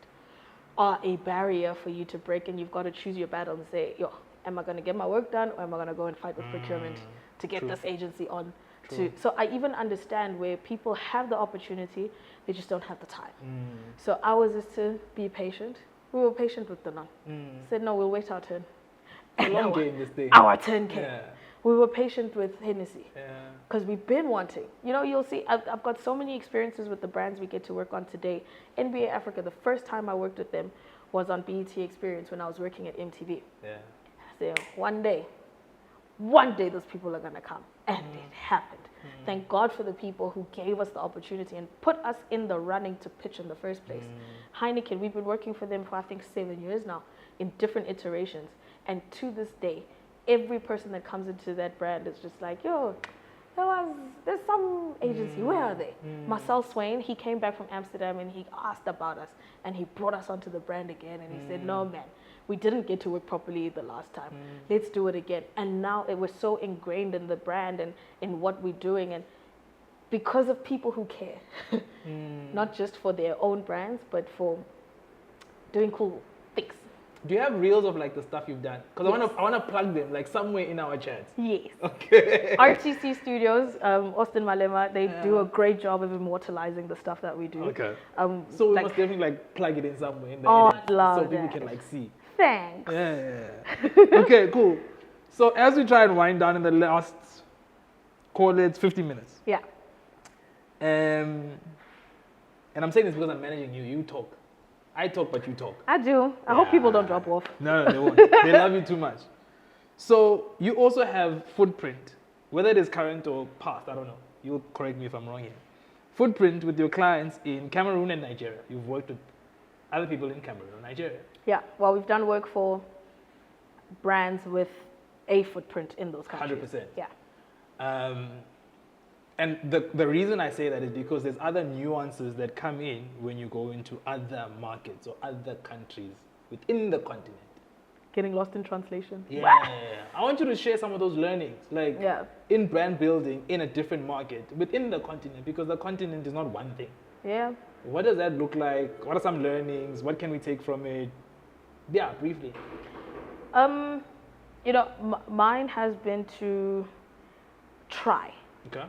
are a barrier for you to break, and you've got to choose your battle and say, yo, am I going to get my work done, or am I going to go and fight with procurement to get this agency on? So I even understand where people have the opportunity, they just don't have the time. So ours is to be patient. We were patient with the non. Said, no, we'll wait our turn. And long game this day. Our turn came. Yeah. We were patient with Hennessy. Yeah. Because we've been wanting. You know, you'll see, I've got so many experiences with the brands we get to work on today. NBA Africa, the first time I worked with them was on BET Experience when I was working at MTV. Yeah. I said, one day those people are going to come. And it happened. Thank God for the people who gave us the opportunity and put us in the running to pitch in the first place. Heineken, we've been working for them for, I think, 7 years now in different iterations. And to this day, every person that comes into that brand is just like, yo, there's some agency, where are they? Marcel Swain, he came back from Amsterdam and he asked about us and he brought us onto the brand again and he said, no man, we didn't get to work properly the last time. Let's do it again. And now it was so ingrained in the brand and in what we're doing, and because of people who care, not just for their own brands, but for doing cool things. Do you have reels of like the stuff you've done? Because I want to plug them like somewhere in our chats. Yes. Okay. RTC Studios, Austin Malema, they do a great job of immortalizing the stuff that we do. Okay. So we must definitely like plug it in somewhere in the edit, love so people that. can like see. Thanks. Yeah. Okay, cool. So as we try and wind down in the last, call it 50 minutes. Yeah. And I'm saying this because I'm managing you. You talk. I talk, but you talk. I do. I hope people don't drop off. No, they won't. They love you too much. So you also have footprint, whether it is current or past, I don't know. You'll correct me if I'm wrong here. Footprint with your clients in Cameroon and Nigeria. You've worked with other people in Cameroon or Nigeria. Yeah. Well, we've done work for brands with a footprint in those countries. 100%. Yeah. And the reason I say that is because there's other nuances that come in when you go into other markets or other countries within the continent. Getting lost in translation. Yeah. I want you to share some of those learnings, like in brand building in a different market within the continent, because the continent is not one thing. Yeah. What does that look like? What are some learnings? What can we take from it? Yeah, briefly. You know, mine has been to try. Okay.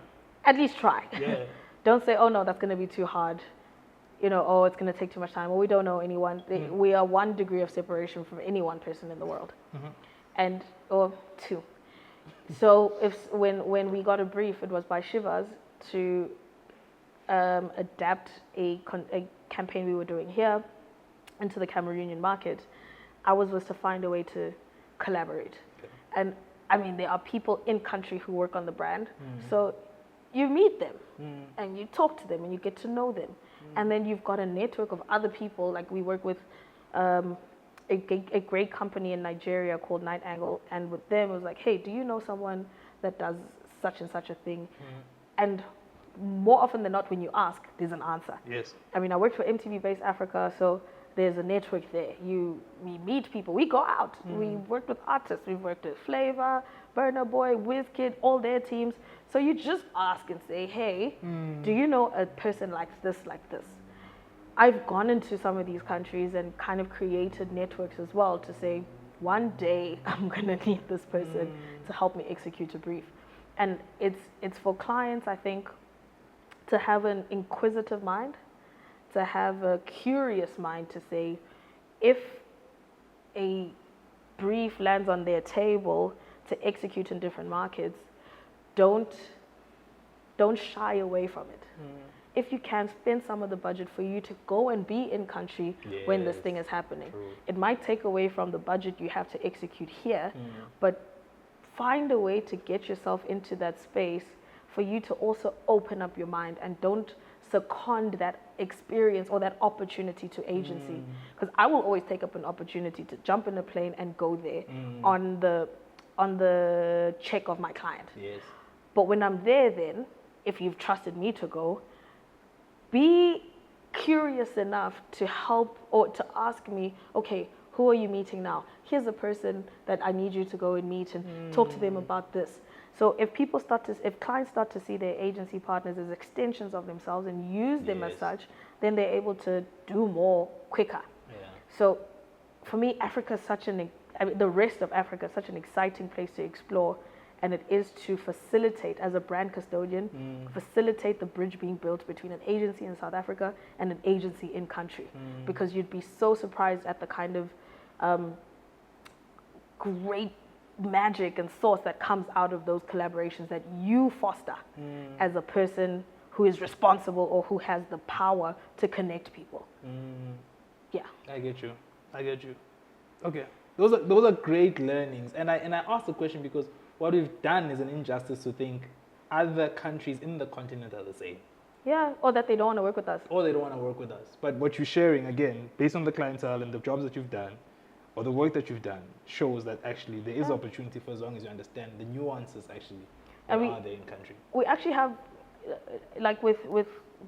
At least try. Yeah. Don't say, oh no, that's going to be too hard. You know, oh, it's going to take too much time. Or we don't know anyone. We are 1 degree of separation from any one person in the world. Or 2. So when we got a brief, it was by Shivas to adapt a campaign we were doing here into the Cameroonian market. Ours was to find a way to collaborate. Okay. And I mean, there are people in country who work on the brand. So you meet them and you talk to them and you get to know them. And then you've got a network of other people. Like we work with a great company in Nigeria called Night Angle. And with them, it was like, hey, do you know someone that does such and such a thing? And more often than not, when you ask, there's an answer. Yes. I mean, I worked for MTV Base Africa, so there's a network there. We meet people. We go out. We worked with artists. We've worked with Flavor, Burna Boy, WizKid, all their teams. So you just ask and say, hey, do you know a person like this, like this? I've gone into some of these countries and kind of created networks as well to say, one day I'm going to need this person to help me execute a brief. And it's for clients, I think, to have an inquisitive mind, to have a curious mind to say, if a brief lands on their table to execute in different markets, don't shy away from it. If you can, spend some of the budget for you to go and be in country when this thing is happening. True. It might take away from the budget you have to execute here, but find a way to get yourself into that space for you to also open up your mind, and don't second that experience or that opportunity to agency. Because I will always take up an opportunity to jump in a plane and go there on the check of my client. Yes. But when I'm there, then, if you've trusted me to go, be curious enough to help or to ask me, okay, who are you meeting now? Here's a person that I need you to go and meet and talk to them about this. So if clients start to see their agency partners as extensions of themselves and use them as such, then they're able to do more quicker. Yeah. So for me, the rest of Africa is such an exciting place to explore. And it is to facilitate, as a brand custodian, facilitate the bridge being built between an agency in South Africa and an agency in country. Because you'd be so surprised at the kind of great magic and source that comes out of those collaborations that you foster as a person who is responsible or who has the power to connect people. Yeah. I get you. Okay. Those are great learnings. And I asked the question because what we've done is an injustice to think other countries in the continent are the same. Yeah, or that they don't want to work with us. But what you're sharing, again, based on the clientele and the jobs that you've done, or the work that you've done, shows that actually there is opportunity for as long as you understand the nuances actually that are there in country. We actually have, like with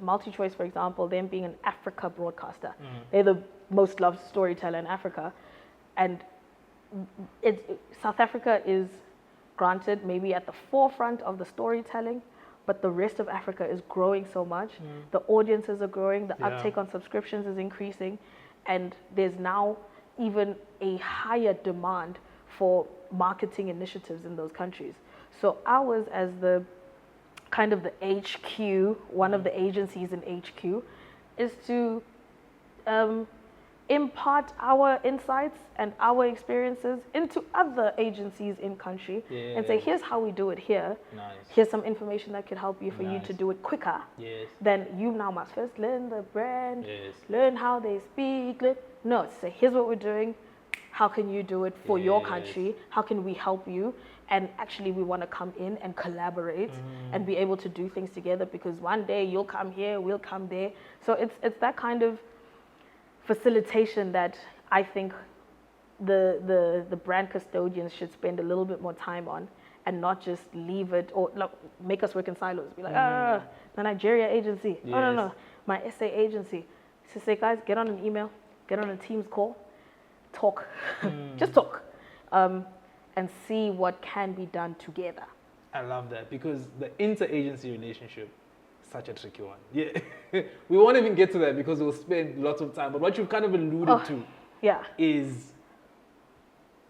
MultiChoice, for example, them being an Africa broadcaster. They're the most loved storyteller in Africa. And South Africa is, granted, maybe at the forefront of the storytelling, but the rest of Africa is growing so much. The audiences are growing, the uptake on subscriptions is increasing, and there's now even a higher demand for marketing initiatives in those countries. So ours, as the kind of the HQ, one of the agencies in HQ, is to impart our insights and our experiences into other agencies in country and say, here's how we do it here. Nice. Here's some information that could help you for you to do it quicker. Yes. Then you now must first learn the brand, learn how they speak. No, say, here's what we're doing. How can you do it for your country? How can we help you? And actually, we want to come in and collaborate and be able to do things together, because one day you'll come here, we'll come there. So it's that kind of facilitation that I think the brand custodians should spend a little bit more time on, and not just leave it or make us work in silos. Be like, the Nigeria agency. Yes. No, my SA agency. So say, guys, get on an email, get on a Teams call, talk, just talk, and see what can be done together. I love that, because the inter-agency relationship is such a tricky one. Yeah, we won't even get to that because we'll spend lots of time. But what you've kind of alluded to is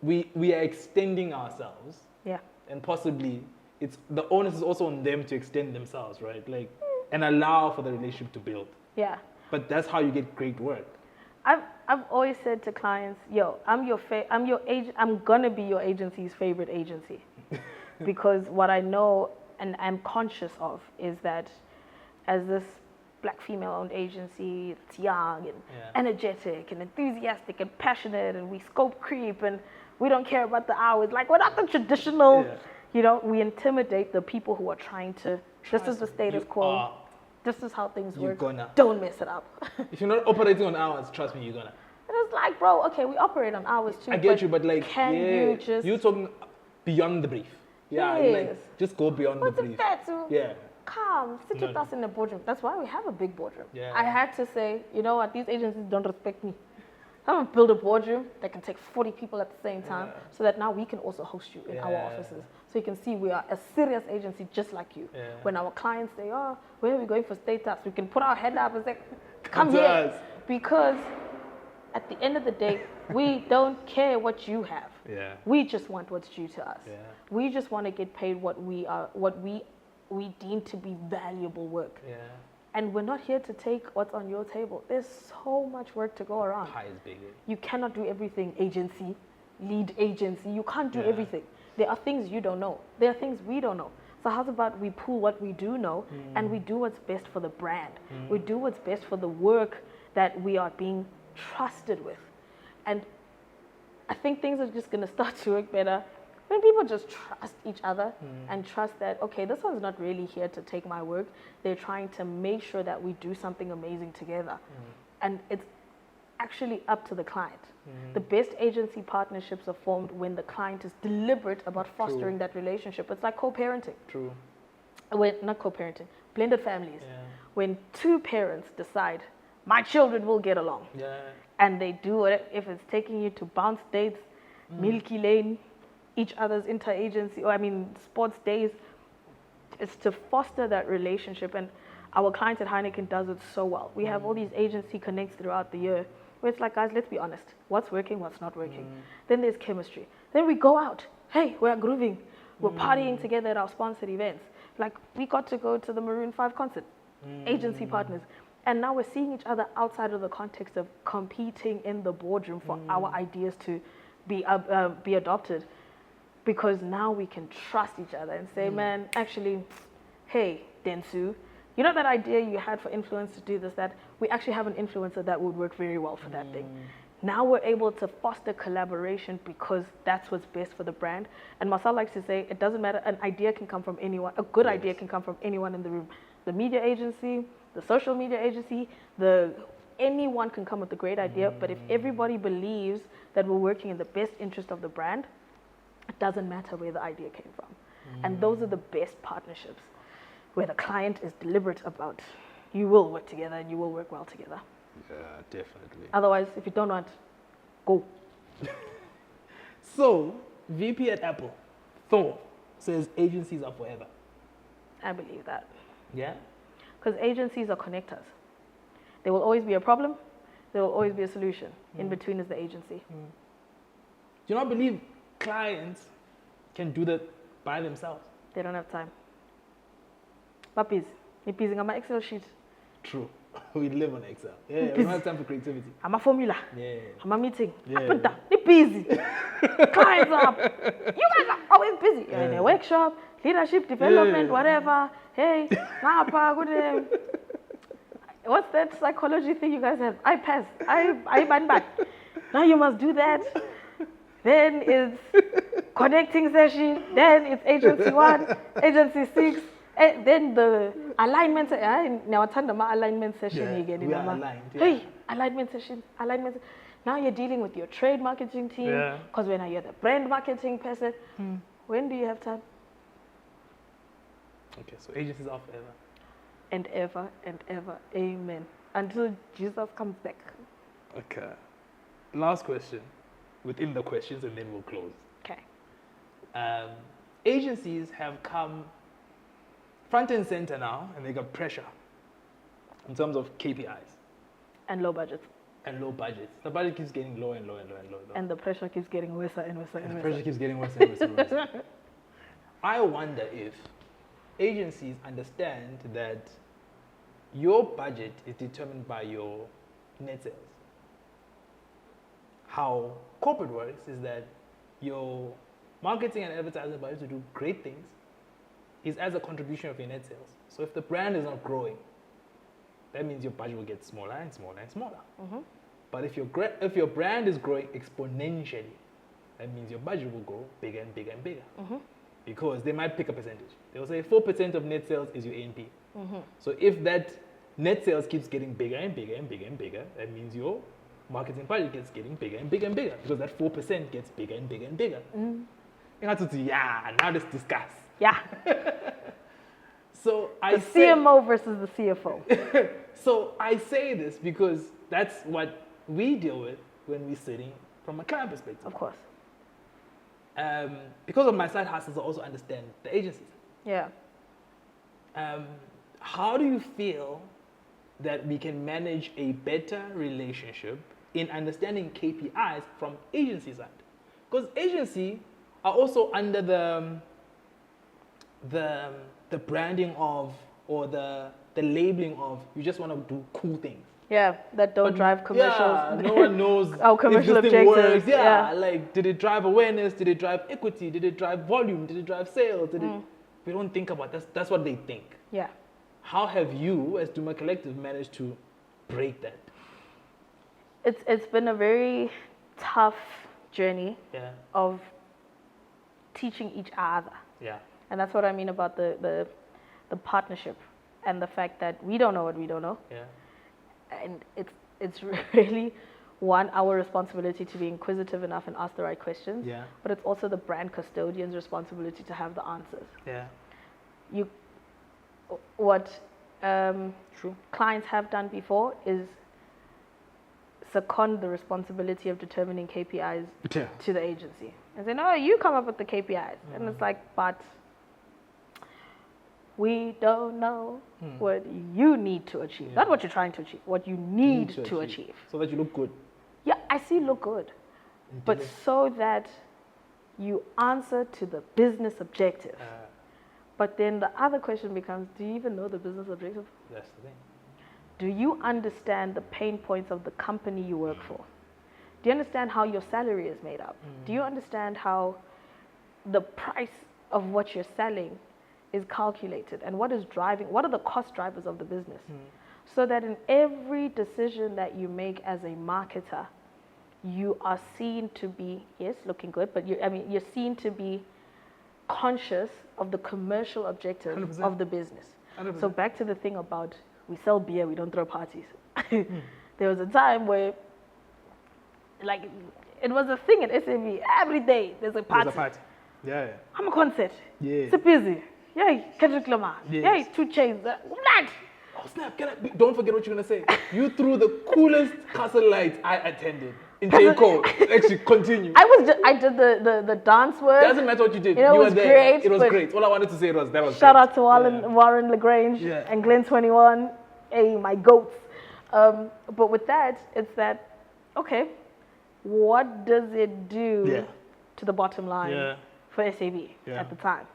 we are extending ourselves. Yeah. And possibly it's the onus is also on them to extend themselves, right? Like, and allow for the relationship to build. Yeah. But that's how you get great work. I've always said to clients, yo, I'm gonna be your agency's favorite agency. Because what I know and I'm conscious of is that as this Black female-owned agency, it's young and energetic and enthusiastic and passionate, and we scope creep and we don't care about the hours. Like, we're not the traditional, you know, we intimidate the people who are trying to, this is the status quo, this is how things work, don't mess it up. If you're not operating on hours, trust me, you're gonna. And it's like, bro, okay, we operate on hours too. I get you, but like, can you just... You're talking beyond the brief. Yeah, like, just go beyond the brief. Come, sit with us in the boardroom. That's why we have a big boardroom. Yeah. I had to say, you know what, these agencies don't respect me. I'm gonna build a boardroom that can take 40 people at the same time, so that now we can also host you in our offices. So you can see we are a serious agency just like you. Yeah. When our clients say, oh, where are we going for status? We can put our head up and say, come here. Because at the end of the day, we don't care what you have. Yeah. We just want what's due to us. Yeah. We just want to get paid what we deem to be valuable work. Yeah. And we're not here to take what's on your table. There's so much work to go around. Pie is big. You cannot do everything agency, lead agency. You can't do everything. There are things you don't know. There are things we don't know. So how's about we pull what we do know and we do what's best for the brand. We do what's best for the work that we are being trusted with. And I think things are just going to start to work better when people just trust each other and trust that, okay, this one's not really here to take my work. They're trying to make sure that we do something amazing together. And it's actually up to the client. The best agency partnerships are formed when the client is deliberate about fostering that relationship. It's like co-parenting. True. Not co-parenting, blended families. Yeah. When two parents decide, my children will get along. Yeah. And they do it, if it's taking you to bounce dates, Milky Lane, each other's inter-agency, sports days, it's to foster that relationship. And our clients at Heineken does it so well. We have all these agency connects throughout the year where it's like, guys, let's be honest. What's working, what's not working? Then there's chemistry. Then we go out. Hey, we're grooving. We're partying together at our sponsored events. Like, we got to go to the Maroon 5 concert, agency partners. And now we're seeing each other outside of the context of competing in the boardroom for our ideas to be adopted. Because now we can trust each other and say, man, actually, hey, Densu, you know that idea you had for influence to do this, that we actually have an influencer that would work very well for that thing. Now we're able to foster collaboration because that's what's best for the brand. And Marcel likes to say, it doesn't matter, an idea can come from anyone, a good idea can come from anyone in the room. The media agency, the social media agency, anyone can come with a great idea, but if everybody believes that we're working in the best interest of the brand, it doesn't matter where the idea came from. And those are the best partnerships, where the client is deliberate about, you will work together and you will work well together. Yeah, definitely. Otherwise, if you don't want, go. So, VP at Apple, Thor, says agencies are forever. I believe that. Yeah? Because agencies are connectors. There will always be a problem, there will always be a solution. In between is the agency. Do you not believe clients can do that by themselves? They don't have time. Puppies, you're busy on my Excel sheet. True. We live on Excel. Yeah, we don't have time for creativity. I'm a formula. Yeah. I'm a meeting. Up and down. You're busy. Clients are up. You guys are always busy. You're in a workshop, leadership, development, whatever. Hey, good. What's that psychology thing you guys have? I pass. I ban back. Now you must do that. Then it's connecting session. Then it's agency 1, agency 6. Then the alignment. Now I turn my alignment session again. We are aligned. Hey, alignment session. Now you're dealing with your trade marketing team. Because when you're the brand marketing person, when do you have time? Okay, so agencies are forever. And ever and ever. Amen. Until Jesus comes back. Okay. Last question. within the questions, and then we'll close. Okay. Agencies have come front and center now, and they got pressure in terms of KPIs. And low budgets. And low budgets. The budget keeps getting lower and lower and lower and lower. And the pressure keeps getting worse and worse and worse. The pressure keeps getting worse and worse and worse. I wonder if agencies understand that your budget is determined by your net sales. How corporate works is that your marketing and advertising budget to do great things is as a contribution of your net sales. So if the brand is not growing, that means your budget will get smaller and smaller and smaller. Mm-hmm. But if your brand is growing exponentially, that means your budget will grow bigger and bigger and bigger. Mm-hmm. Because they might pick a percentage. They will say 4% of net sales is your A&P. Mm-hmm. So if that net sales keeps getting bigger and bigger and bigger and bigger, that means your marketing budget gets getting bigger and bigger and bigger, because that 4% gets bigger and bigger and bigger. Yeah, now let's discuss. Yeah. So the CMO versus the CFO. So I say this because that's what we deal with when we're sitting from a client perspective. Of course. Because of my side hustles, I also understand the agencies. Yeah. How do you feel that we can manage a better relationship in understanding KPIs from agency side? Because agency are also under the branding of, or the labeling of, you just want to do cool things. Yeah, that don't drive commercials. Yeah, no one knows our commercial objectives. Works. Yeah, like, did it drive awareness? Did it drive equity? Did it drive volume? Did it drive sales? We don't think about that. That's what they think. Yeah. How have you, as Duma Collective, managed to break that? It's been a very tough journey of teaching each other. Yeah. And that's what I mean about the partnership and the fact that we don't know what we don't know. Yeah. And it's really, one, our responsibility to be inquisitive enough and ask the right questions. Yeah. But it's also the brand custodian's responsibility to have the answers. Yeah. What True. clients have done before is second the responsibility of determining KPIs to the agency. And say, no, you come up with the KPIs. And it's like, but we don't know what you need to achieve. Not what you're trying to achieve, what you need to achieve. So that you look good. Yeah, I see look good. But so that you answer to the business objective. But then the other question becomes, do you even know the business objective? That's the thing. Do you understand the pain points of the company you work for? Do you understand how your salary is made up? Do you understand how the price of what you're selling is calculated, and what are the cost drivers of the business? So that in every decision that you make as a marketer, you are seen to be, yes, looking good, but you're seen to be conscious of the commercial objectives 100%. of the business. 100%. So back to the thing about, we sell beer, we don't throw parties. There was a time where, like, it was a thing at SAB. Every day there's a party. There's a party. Yeah. I'm a concert. Yeah. It's busy. Yay, Kendrick Lamar. Yes. Yay, 2 Chainz. Blood. Oh snap! Don't forget what you're gonna say. You threw the coolest castle lights I attended in J-Cole. Actually, continue. I did the dance work. Doesn't matter what you did. You know, you it was were there. great. It was great. All I wanted to say was that was shout great. out to Warren LaGrange and Glen 21. Hey, my goats. But with that, it's that, okay, what does it do to the bottom line for SAB at the time?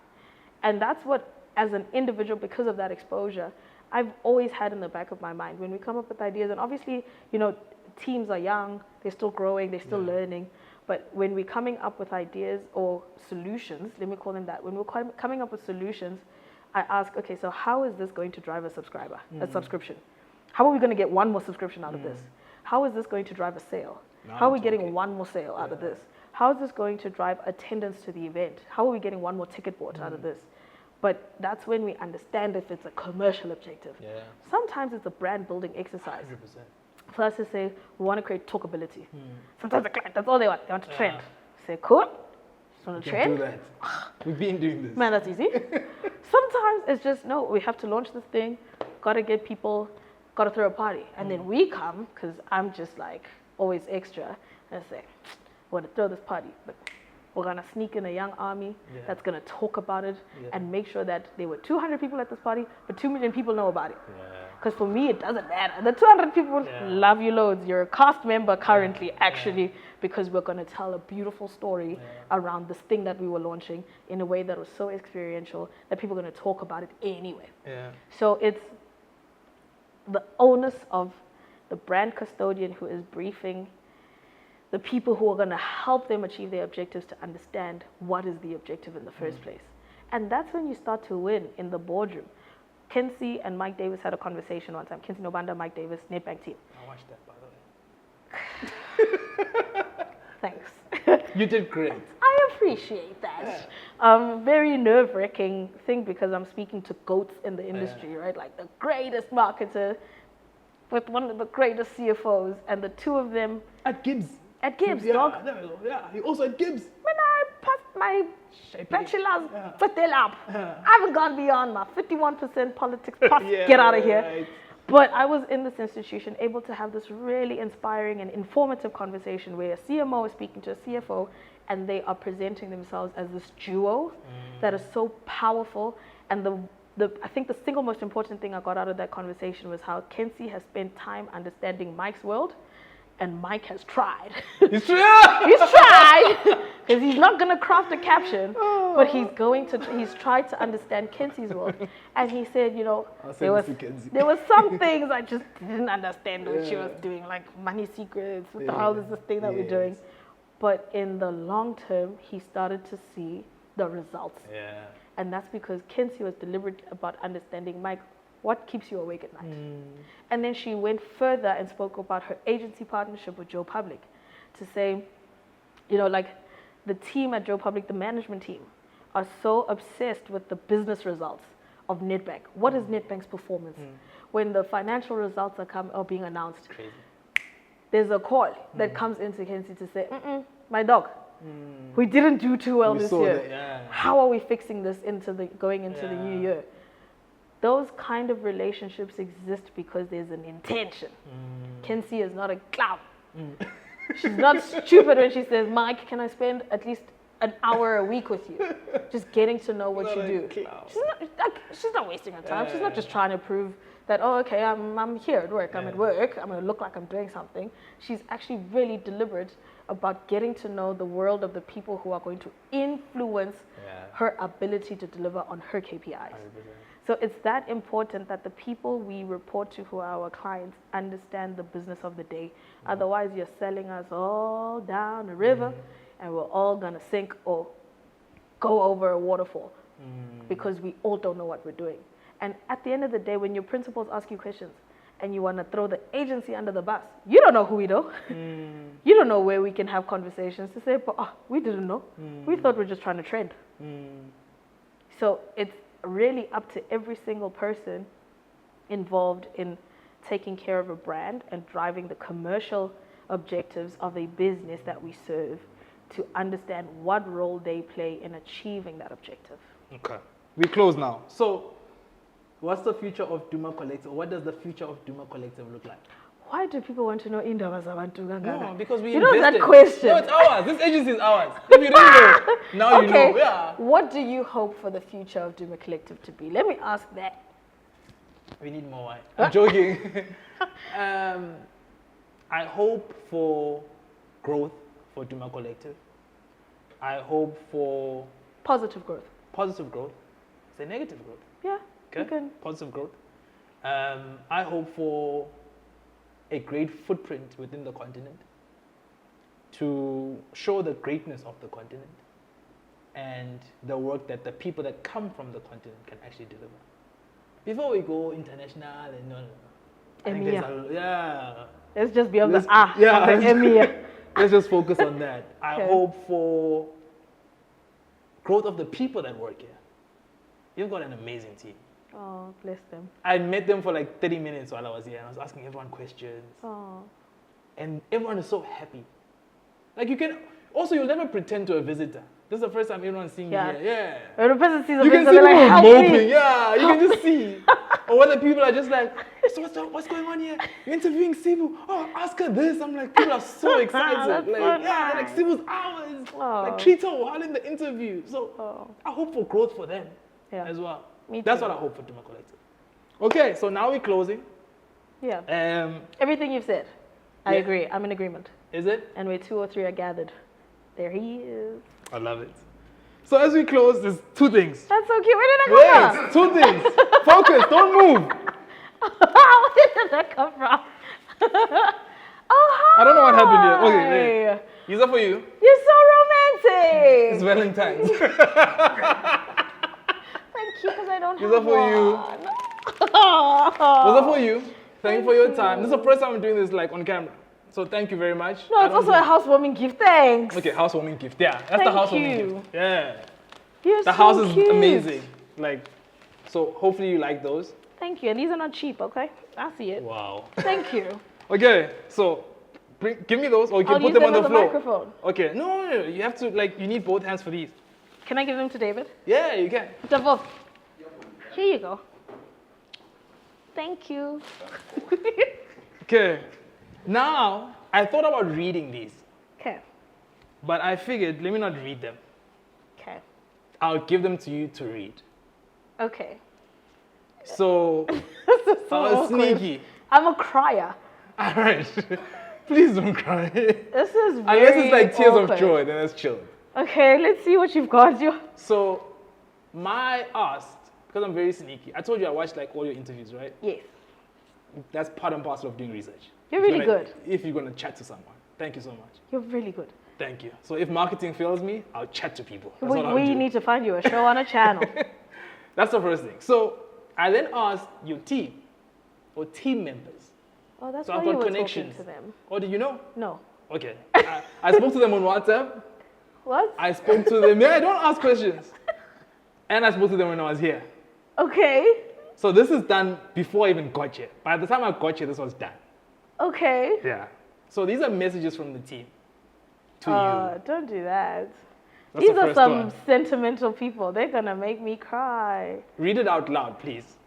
And that's what, as an individual, because of that exposure, I've always had in the back of my mind when we come up with ideas. And obviously, you know, teams are young, they're still growing, they're still learning. But when we're coming up with ideas or solutions, let me call them that, when we're coming up with solutions, I ask, okay, so how is this going to drive a subscription? How are we going to get one more subscription out of this? How is this going to drive a sale? How are we getting one more sale out of this? How is this going to drive attendance to the event? How are we getting one more ticket bought out of this? But that's when we understand if it's a commercial objective. Sometimes it's a brand building exercise. 100%. For us to say, we want to create talkability. Sometimes the client, that's all they want. They want to trend. Say, cool. Just want to trend. Do that. We've been doing this. Man, that's easy. Sometimes it's just, no, we have to launch this thing. Got to get people, got to throw a party. And then we come, because I'm just like always extra, and I say, we're going to throw this party. But we're going to sneak in a young army that's going to talk about it and make sure that there were 200 people at this party, but 2 million people know about it. Because for me, it doesn't matter. The 200 people love you loads. You're a cast member currently, actually, because we're going to tell a beautiful story around this thing that we were launching in a way that was so experiential that people are going to talk about it anyway. So it's the onus of the brand custodian who is briefing the people who are going to help them achieve their objectives to understand what is the objective in the first place. And that's when you start to win in the boardroom. Kinsey and Mike Davis had a conversation one time. Kinsey Nobanda, Mike Davis, Nedbank team. I watched that, by the way. Thanks. You did great. I appreciate that. Very nerve-wracking thing because I'm speaking to goats in the industry, right? Like the greatest marketer with one of the greatest CFOs, and the two of them... At Gibbs. At Gibbs, dog. There we go. Yeah, he also at Gibbs. When I passed my bachelor's, I haven't gone beyond my 51% politics. Get out of here. Right. But I was in this institution able to have this really inspiring and informative conversation where a CMO is speaking to a CFO and they are presenting themselves as this duo that is so powerful. And I think the single most important thing I got out of that conversation was how Kinsey has spent time understanding Mike's world. And Mike has tried. He's tried! He's tried! Because he's not going to craft a caption, but he's tried to understand Kinsey's world. And he said, you know, there was some things I just didn't understand what she was doing, like money secrets, what the hell is this thing that we're doing? But in the long term, he started to see the results. And that's because Kinsey was deliberate about understanding Mike. What keeps you awake at night? And then she went further and spoke about her agency partnership with Joe Public to say, you know, like the team at Joe Public, the management team, are so obsessed with the business results of Nedbank. What is Nedbank's performance? When the financial results are being announced, there's a call that comes into Kinsey to say, my dog, we didn't do too well this year. How are we fixing this going into the new year? Those kind of relationships exist because there's an intention. Kinsey is not a clown. She's not stupid when she says, Mike, can I spend at least an hour a week with you? Just getting to know what you do. She's not wasting her time. She's not just trying to prove that, oh, okay, I'm here at work. I'm at work. I'm going to look like I'm doing something. She's actually really deliberate about getting to know the world of the people who are going to influence her ability to deliver on her KPIs. 100%. So it's that important that the people we report to who are our clients understand the business of the day. Otherwise, you're selling us all down the river and we're all going to sink or go over a waterfall because we all don't know what we're doing. And at the end of the day, when your principals ask you questions and you want to throw the agency under the bus, you don't know who we know. You don't know where we can have conversations to say, but we didn't know. We thought we were just trying to trend. So it's really up to every single person involved in taking care of a brand and driving the commercial objectives of a business that we serve to understand what role they play in achieving that objective. Okay. We close now. So what's the future of Duma Collective? What does the future of Duma Collective look like? Why do people want to know Indaba Zabantu? No, because we invested. You know that question. No, it's ours. This agency is ours. If you didn't know, now you know. Yeah. What do you hope for the future of Duma Collective to be? Let me ask that. We need more wine. I'm joking. I hope for growth for Duma Collective. I hope for positive growth. Positive growth. Say negative growth. Yeah. Okay. You can. Positive growth. I hope for a great footprint within the continent to show the greatness of the continent and the work that the people that come from the continent can actually deliver. Before we go international and no. Let's just be on the EMEA. Let's just focus on that. I hope for growth of the people that work here. You've got an amazing team. Oh, bless them. I met them for like 30 minutes while I was here and I was asking everyone questions. Oh. And everyone is so happy. Like you'll never pretend to a visitor. This is the first time everyone's seeing you here. Yeah. When a person sees a you visitor, can see they're like, help moping. me. Yeah, you can just see. Or whether people are just like, so what's going on here? You're interviewing Sibu. Oh, ask her this. I'm like, people are so excited. That's like, so yeah, nice. like Sibu's hours. Oh. Like, treat her well in the interview. So I hope for growth for them as well. Me That's too. what I hope for Duma Collective. Okay, so now we're closing. Yeah. Everything you've said, I agree. I'm in agreement. Is it? And where 2 or 3 are gathered, there he is. I love it. So as we close, there's 2 things. That's so cute. Where did that come from? 2 things. Focus, don't move. Where did that come from? Oh, hi. I don't know what happened here. Okay, wait. These are for you. You're so romantic. It's Valentine's. Thank you, because I don't These have are for you. one. Those are for you. Thank you for your time. This is the first time I'm doing this like on camera. So thank you very much. No, it's also a housewarming gift. Thanks. Okay, housewarming gift. Yeah, that's the housewarming gift. Yeah. You're the so house is cute. amazing. Like, so hopefully you like those. Thank you. And these are not cheap, okay? I see it. Wow. Thank you. Okay, so give me those, or you can I'll put use them on the as a floor. microphone. Okay, no, you have to you need both hands for these. Can I give them to David? Yeah, you can. Double. Here you go. Thank you. Okay, now I thought about reading these, Okay. but I figured let me not read them. Okay. I'll give them to you to read. Okay. So, This is so I was awkward. sneaky. I'm a crier. All right, please don't cry. This is very Unless it's like tears awkward. of joy, then it's chill. Okay, let's see what you've got. So, my asked, because I'm very sneaky. I told you I watched like all your interviews, right? Yes. That's part and parcel of doing research. You're really good. If you're gonna chat to someone, thank you so much. You're really good. Thank you. So if marketing fails me, I'll chat to people. That's what I'll We do. need to find you a show on a channel. That's the first thing. So I then asked your team or team members. Oh, that's So why I've you got were connections. talking to them. Oh, did you know? No. Okay. I spoke to them on WhatsApp. What? I spoke to them. Yeah, don't ask questions. And I spoke to them when I was here. Okay. So this is done before I even got here. By the time I got here, this was done. Okay. Yeah. So these are messages from the team to you. Don't do that. That's These the are first some one. sentimental people. They're gonna make me cry. Read it out loud, please.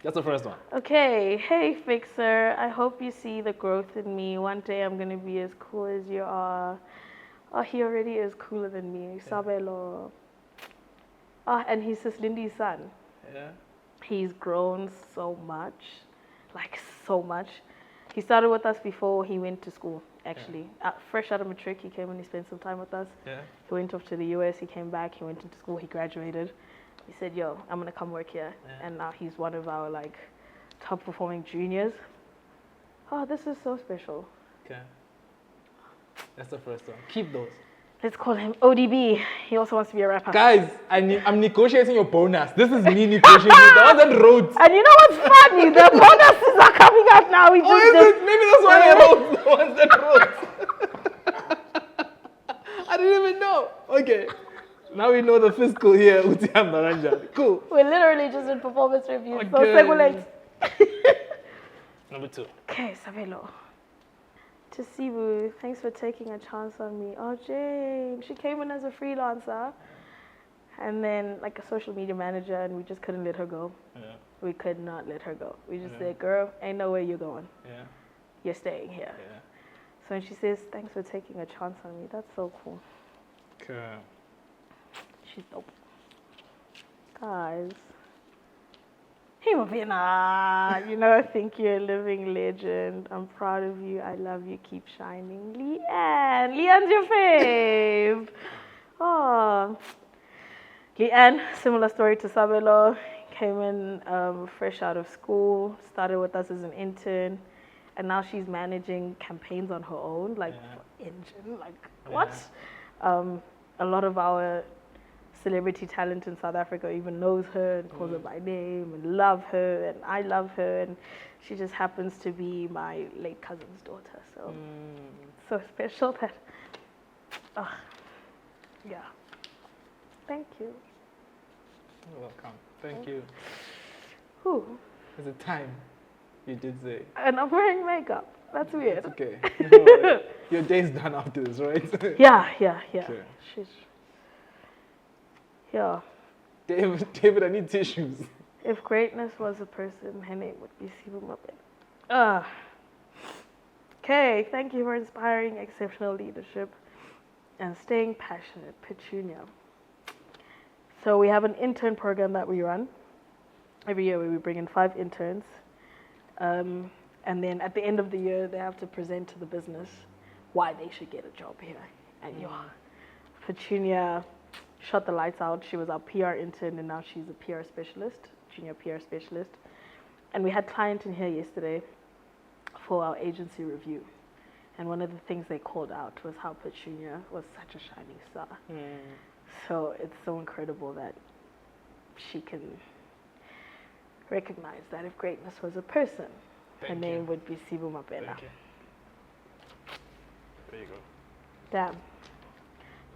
That's the first one. Okay. Hey, Fixer. I hope you see the growth in me. One day I'm gonna be as cool as you are. Oh, he already is cooler than me. Sabelo. Ah, and he's Sis Lindy's son. Yeah. He's grown so much, like so much. He started with us before he went to school, actually. Fresh out of matric, he came and he spent some time with us. Yeah. He went off to the US, he came back, he went into school, he graduated. He said, yo, I'm gonna come work here. Yeah. And now he's one of our like top performing juniors. Oh, this is so special. Okay. That's the first one. Keep those. Let's call him ODB. He also wants to be a rapper. Guys, I'm negotiating your bonus. This is me negotiating. The one that wrote. And you know what's funny? The bonuses are coming up now. We Oh, just is it? Maybe that's why I wrote. The ones that wrote. I didn't even know. Okay. Now we know the fiscal here. Cool. We're literally just in performance reviews. So Okay. segulate. Number 2. Okay, Sabelo. To Sibu, thanks for taking a chance on me. Oh, Jane, she came in as a freelancer and then like a social media manager, and we just couldn't let her go. Yeah. We could not let her go. We just Yeah. said, girl, ain't no way you're going. Yeah. You're staying here. Yeah. So when she says, thanks for taking a chance on me, that's so cool. Okay. She's dope. Guys. Hey, Mabena. You know, I think you're a living legend. I'm proud of you. I love you. Keep shining. Leanne. Leanne's your fave. Oh. Leanne, similar story to Sabelo. Came in fresh out of school. Started with us as an intern. And now she's managing campaigns on her own. Like, for Engine. Like, what? A lot of our celebrity talent in South Africa even knows her and calls her by name and love her, and I love her, and she just happens to be my late cousin's daughter. So so special that yeah. Thank you. You're welcome. Thank you. Whew. There's a time you did say. And I'm wearing makeup. That's weird. Okay. No, your day's done after this, right? Yeah. Okay. She's yeah. David, I need tissues. If greatness was a person, her name would be Sibu Mabena. Okay, thank you for inspiring exceptional leadership and staying passionate, Petunia. So we have an intern program that we run every year where we bring in 5 interns. And then at the end of the year, they have to present to the business why they should get a job here. And Petunia shut the lights out. She was our PR intern, and now she's a PR specialist, junior PR specialist. And we had client in here yesterday for our agency review. And one of the things they called out was how Petunia was such a shining star. So it's so incredible that she can recognize that if greatness was a person, her name would be Sibu Mabena. There you go. Damn.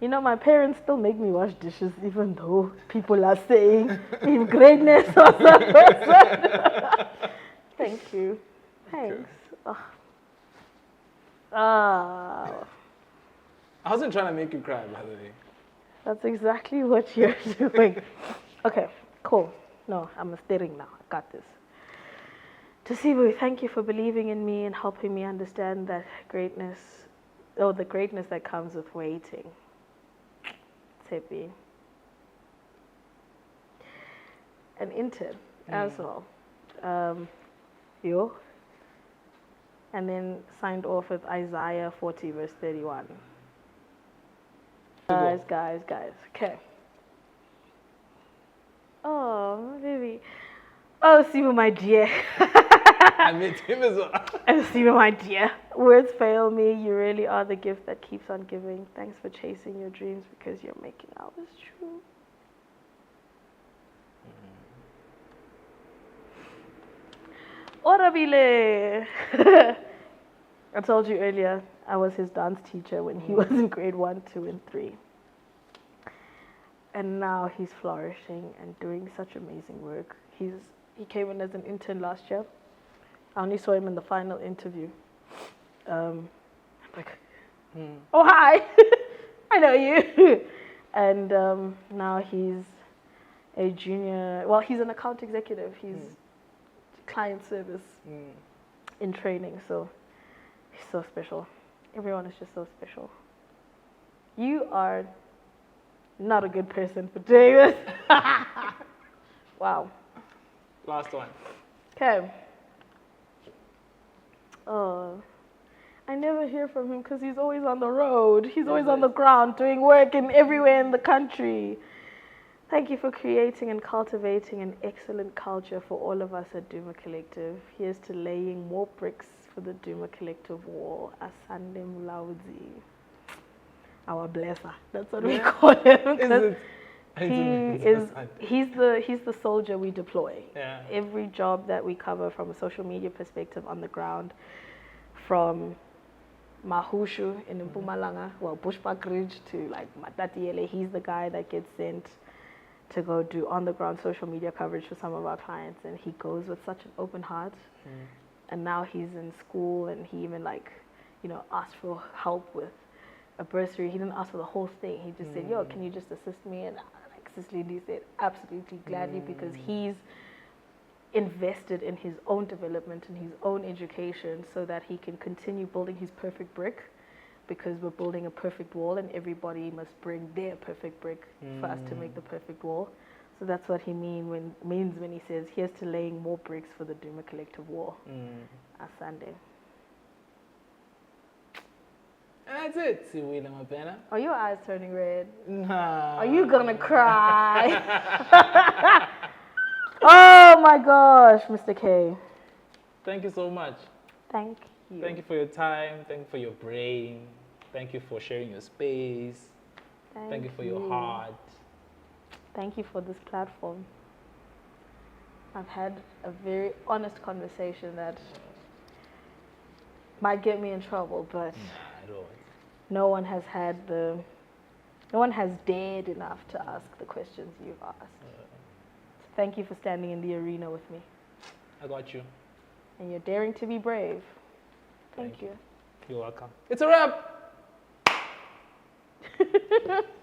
You know, my parents still make me wash dishes even though people are saying if greatness was a person. Thank you. Thanks. Okay. I wasn't trying to make you cry, by the way. That's exactly what you're doing. Okay, cool. No, I'm steering now. I got this. To Sibu, thank you for believing in me and helping me understand that the greatness that comes with waiting. Tepi. An intern as well. And then signed off with Isaiah 40 verse 31. Guys. Okay. Oh, baby. Oh, Sibu, my dear. I met him as well. Oh, Sibu, my dear. Words fail me. You really are the gift that keeps on giving. Thanks for chasing your dreams because you're making ours true. Orabile. I told you earlier, I was his dance teacher when he was in grade 1, 2, and 3. And now he's flourishing and doing such amazing work. He came in as an intern last year. I only saw him in the final interview. I'm like, oh, hi, I know you. And now he's a junior, well, he's an account executive. He's client service in training, so he's so special. Everyone is just so special. You are not a good person for doing this. Wow. Last one. Okay. Oh, I never hear from him because he's always on the road. He's always on the ground doing work everywhere in the country. Thank you for creating and cultivating an excellent culture for all of us at Duma Collective. Here's to laying more bricks for the Duma Collective wall. Asande Mulawuzi. Our blesser. That's what we call him. He's the soldier we deploy. Yeah. Every job that we cover from a social media perspective on the ground, from Mahushu in Mpumalanga, well, Bushbuck Ridge to like Matatiele, he's the guy that gets sent to go do on-the-ground social media coverage for some of our clients, and he goes with such an open heart. And now he's in school, and he even asked for help with a bursary. He didn't ask for the whole thing. He just said, "Yo, can you just assist me?" And Sis Lindy said, "Absolutely, gladly," because he's invested in his own development and his own education so that he can continue building his perfect brick. Because we're building a perfect wall and everybody must bring their perfect brick for us to make the perfect wall. So that's what he means when he says, here's to laying more bricks for the Duma Collective wall. Asande. That's it, Sibu Mabena. Are your eyes turning red? Nah. Are you gonna cry? Oh my gosh, Mr. K. Thank you so much. Thank you. Thank you for your time. Thank you for your brain. Thank you for sharing your space. Thank you for your heart. Thank you for this platform. I've had a very honest conversation that might get me in trouble, but no one has dared enough to ask the questions you've asked. So thank you for standing in the arena with me. I got you. And you're daring to be brave. Thank you. You're welcome. It's a wrap.